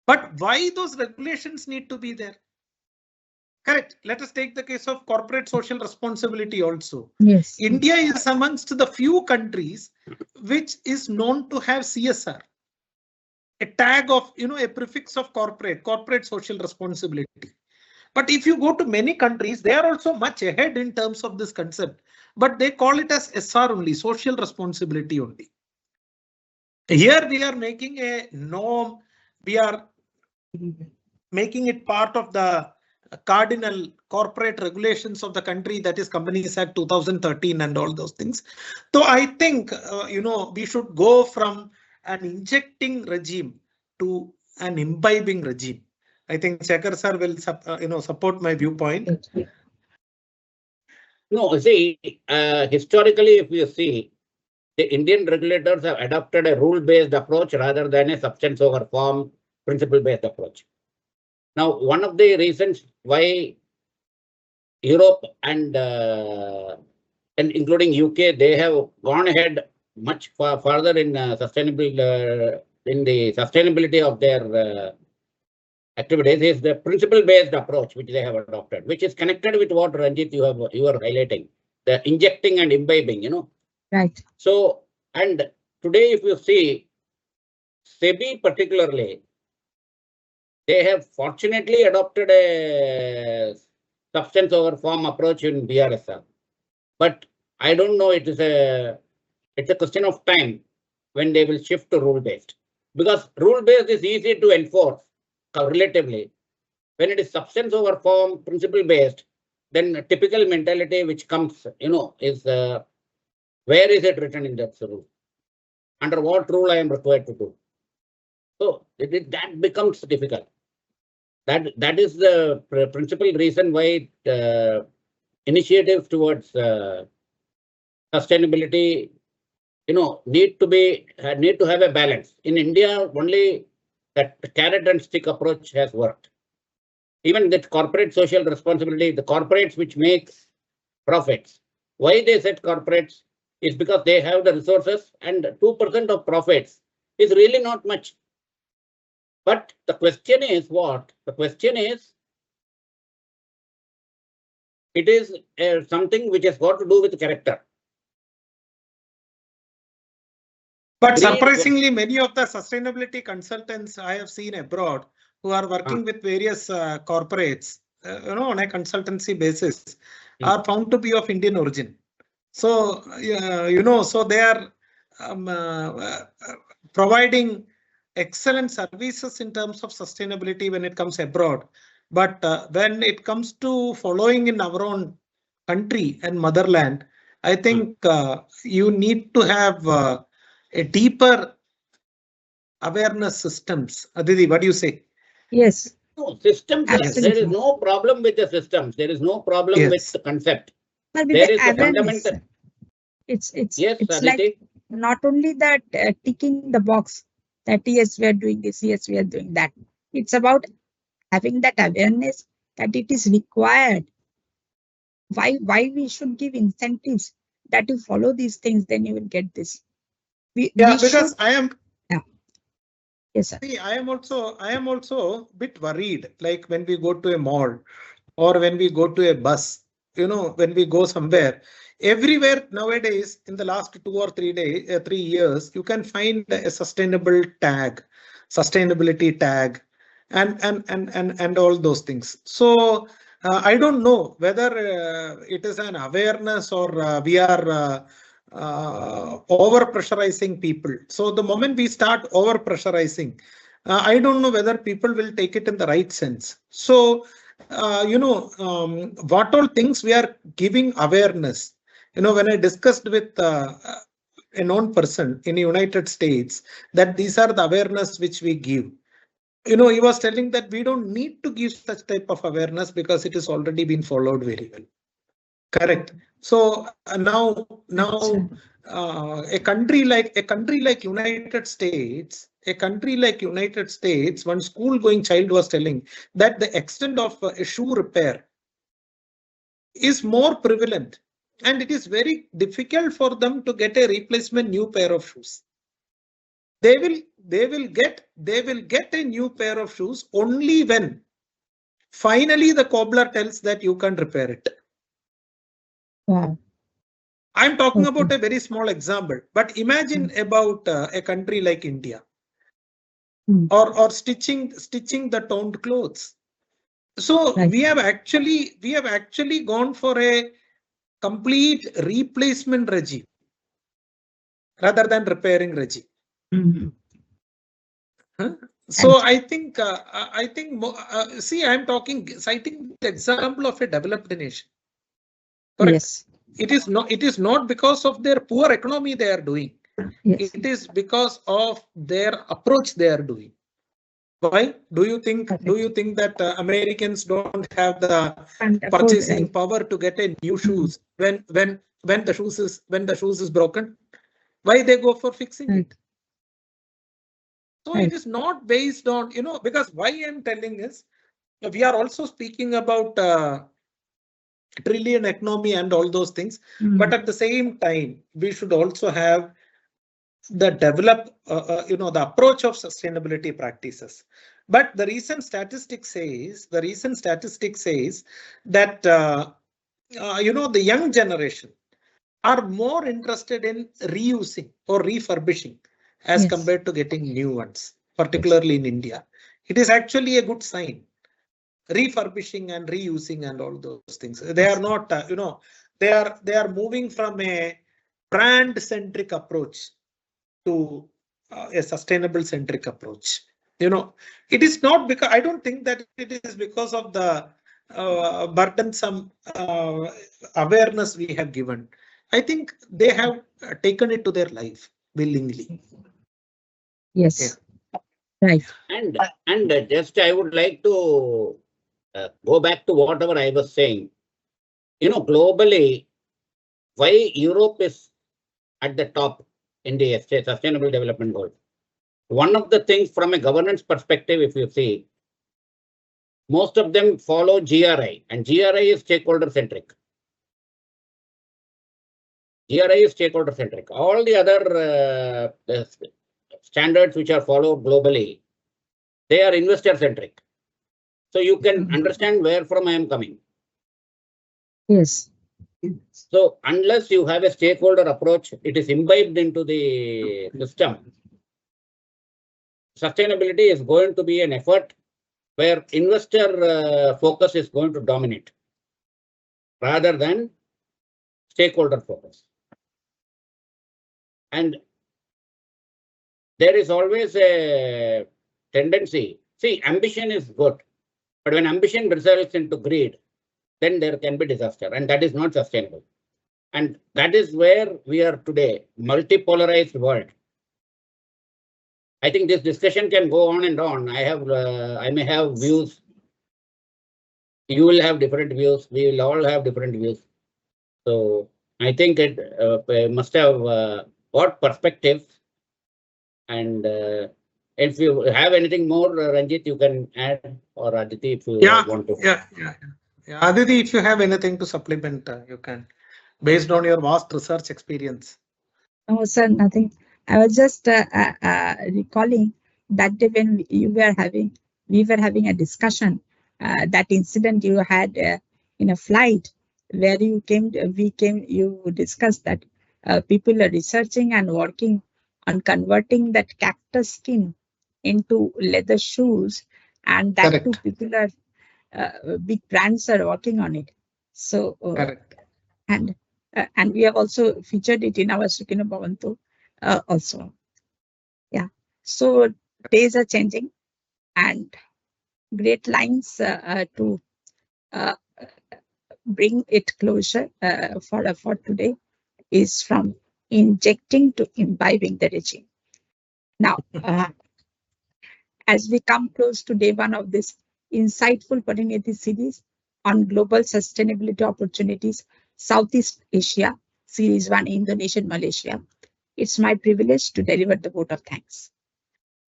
But why those regulations need to be there? Correct. Let us take the case of corporate social responsibility also. Yes. India is amongst the few countries which is known to have CSR. A tag of, a prefix of corporate social responsibility. But if you go to many countries, they are also much ahead in terms of this concept, but they call it as SR only, social responsibility only. Here we are making a norm. We are making it part of the cardinal corporate regulations of the country, that is Companies Act 2013 and all those things. So I think, we should go from an injecting regime to an imbibing regime. I think Shekhar sir will support my viewpoint. No, see, historically, if you see, the Indian regulators have adopted a rule-based approach rather than a substance over form, principle-based approach. Now, one of the reasons why Europe and including UK, they have gone ahead much further in in the sustainability of their activities is the principle-based approach which they have adopted, which is connected with what Ranjit you are highlighting, the injecting and imbibing, Right. So, and today, if you see, SEBI particularly, they have fortunately adopted a substance over form approach in BRSR. But I don't know, it's a question of time when they will shift to rule-based. Because rule-based is easy to enforce relatively. When it is substance over form, principle-based, then a typical mentality which comes, is where is it written in that rule? Under what rule I am required to do? So that becomes difficult. That is the principal reason why initiatives towards sustainability, need to have a balance. In India, only that carrot and stick approach has worked. Even that corporate social responsibility, the corporates which makes profits. Why they said corporates is because they have the resources, and 2% of profits is really not much. But the question is what? The question is, it is something which has got to do with character. But surprisingly, many of the sustainability consultants I have seen abroad who are working with various corporates, on a consultancy basis, are found to be of Indian origin. So, so they are providing excellent services in terms of sustainability when it comes abroad. But when it comes to following in our own country and motherland, I think you need to have a deeper awareness systems. Aditi, what do you say? Yes. No, systems, there is no problem with the systems. There is no problem with the concept. But There the is a fundamental. It's Yes, it's Aditi. like not only that ticking the box that yes, we are doing this, yes, we are doing that. It's about having that awareness that it is required. Why we should give incentives that you follow these things, then you will get this. Because I am. Yes, sir. See, I am also a bit worried. Like when we go to a mall or when we go to a bus, when we go somewhere, everywhere nowadays in the last 2 or 3 days, 3 years, you can find a sustainability tag, and all those things. So I don't know whether it is an awareness or we are over pressurizing people. So the moment we start over pressurizing, I don't know whether people will take it in the right sense. So what all things we are giving awareness. When I discussed with a known person in the United States that these are the awareness which we give. He was telling that we don't need to give such type of awareness because it is already been followed very well. Correct. So now a country like United States, one school going child was telling that the extent of a shoe repair is more prevalent, and it is very difficult for them to get a replacement new pair of shoes. They will get a new pair of shoes only when finally the cobbler tells that you can repair it. Wow. I'm talking about a very small example, but imagine about a country like India or stitching the torn clothes. So we have actually gone for a complete replacement regime rather than repairing regime. So I think see, I'm citing the example of a developed nation. Correct. Yes. It is not because of their poor economy they are doing. Yes. It is because of their approach they are doing. Why do you think that Americans don't have the purchasing power to get a new shoes when the shoes is broken? Why they go for fixing it? So it is not based on, because why I'm telling is we are also speaking about trillion economy and all those things, but at the same time we should also have the the approach of sustainability practices. But the recent statistic says that the young generation are more interested in reusing or refurbishing as compared to getting new ones, particularly in India. It is actually a good sign. Refurbishing and reusing and all those things. They are not, they are moving from a brand centric approach to a sustainable centric approach. It is not because I don't think that it is because of the burdensome awareness we have given. I think they have taken it to their life willingly. Yes. Yeah. Right. And just I would like to go back to whatever I was saying. Globally, why Europe is at the top in the Sustainable Development Goals. One of the things from a governance perspective, if you see, most of them follow GRI, and GRI is stakeholder centric. All the other standards which are followed globally, they are investor centric. So you can understand where from I am coming. Yes. So unless you have a stakeholder approach, it is imbibed into the system. Sustainability is going to be an effort where investor focus is going to dominate rather than stakeholder focus. And there is always a tendency. See, ambition is good, but when ambition results into greed, then there can be disaster, and that is not sustainable. And that is where we are today, multipolarized world. I think this discussion can go on and on. I may have views. You will have different views. We will all have different views. So I think it must have got perspective. And if you have anything more, Ranjit, you can add, or Aditi, if you want to. Yeah. Aditi, if you have anything to supplement, you can. based on your vast research experience? No, sir, nothing. I was just recalling that day when we were having a discussion, that incident you had in a flight where you discussed that people are researching and working on converting that cactus skin into leather shoes, and that Correct. too people are big brands are working on it. So Correct. and we have also featured it in our Sukino Bhavantu also. Yeah. So days are changing, and great lines to uh, bring it closer for today is from injecting to imbibing the regime. Now, as we come close to day one of this insightful Pariniti series on global sustainability opportunities, Southeast Asia, Series 1, Indonesia and Malaysia, it's my privilege to deliver the vote of thanks.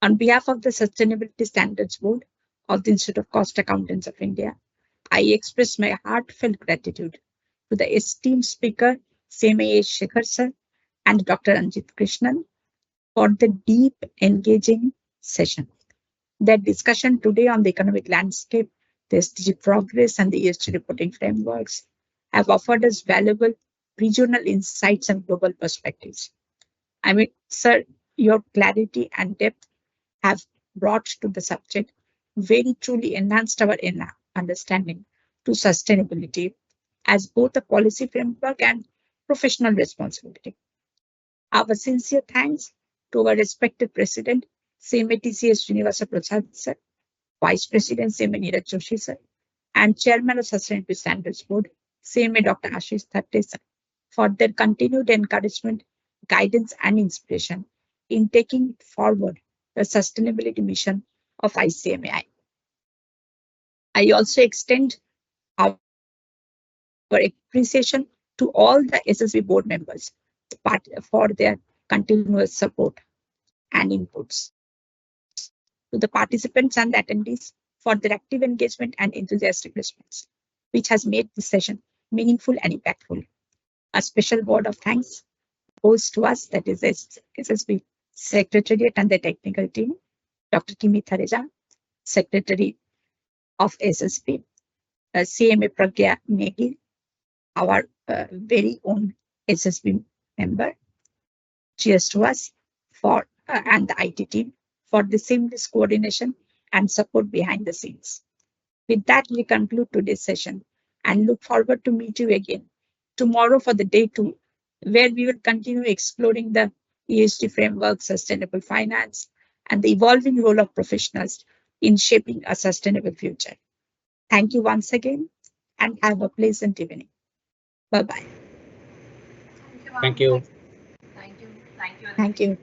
On behalf of the Sustainability Standards Board of the Institute of Cost Accountants of India, I express my heartfelt gratitude to the esteemed speaker, CMA Shekhar sir, and Dr. Anjit Krishnan for the deep, engaging session. Their discussion today on the economic landscape, the SDG progress, and the ESG reporting frameworks have offered us valuable regional insights and global perspectives. I mean, sir, your clarity and depth have brought to the subject very truly enhanced our understanding to sustainability as both a policy framework and professional responsibility. Our sincere thanks to our respected President, CMA TCS Srinivasa Prasad sir, Vice President CMA Neeraj Joshi sir, and Chairman of Sustainability Standards Board, CMA Dr. Ashish Thatte sir, for their continued encouragement, guidance, and inspiration in taking forward the sustainability mission of ICMAI. I also extend our appreciation to all the SSB board members for their continuous support and inputs. To the participants and the attendees for their active engagement and enthusiastic response, which has made this session meaningful and impactful. A special word of thanks goes to us, that is SSB Secretariat and the technical team, Dr. Kimi Thareja, Secretary of SSB, CMA Pragya Negi, our very own SSB member. Cheers to us for and the IT team for the seamless coordination and support behind the scenes. With that, we conclude today's session and look forward to meet you again tomorrow for the day 2, where we will continue exploring the ESG framework, sustainable finance, and the evolving role of professionals in shaping a sustainable future. Thank you once again and have a pleasant evening. Bye-bye. Thank you. Thank you. Thank you.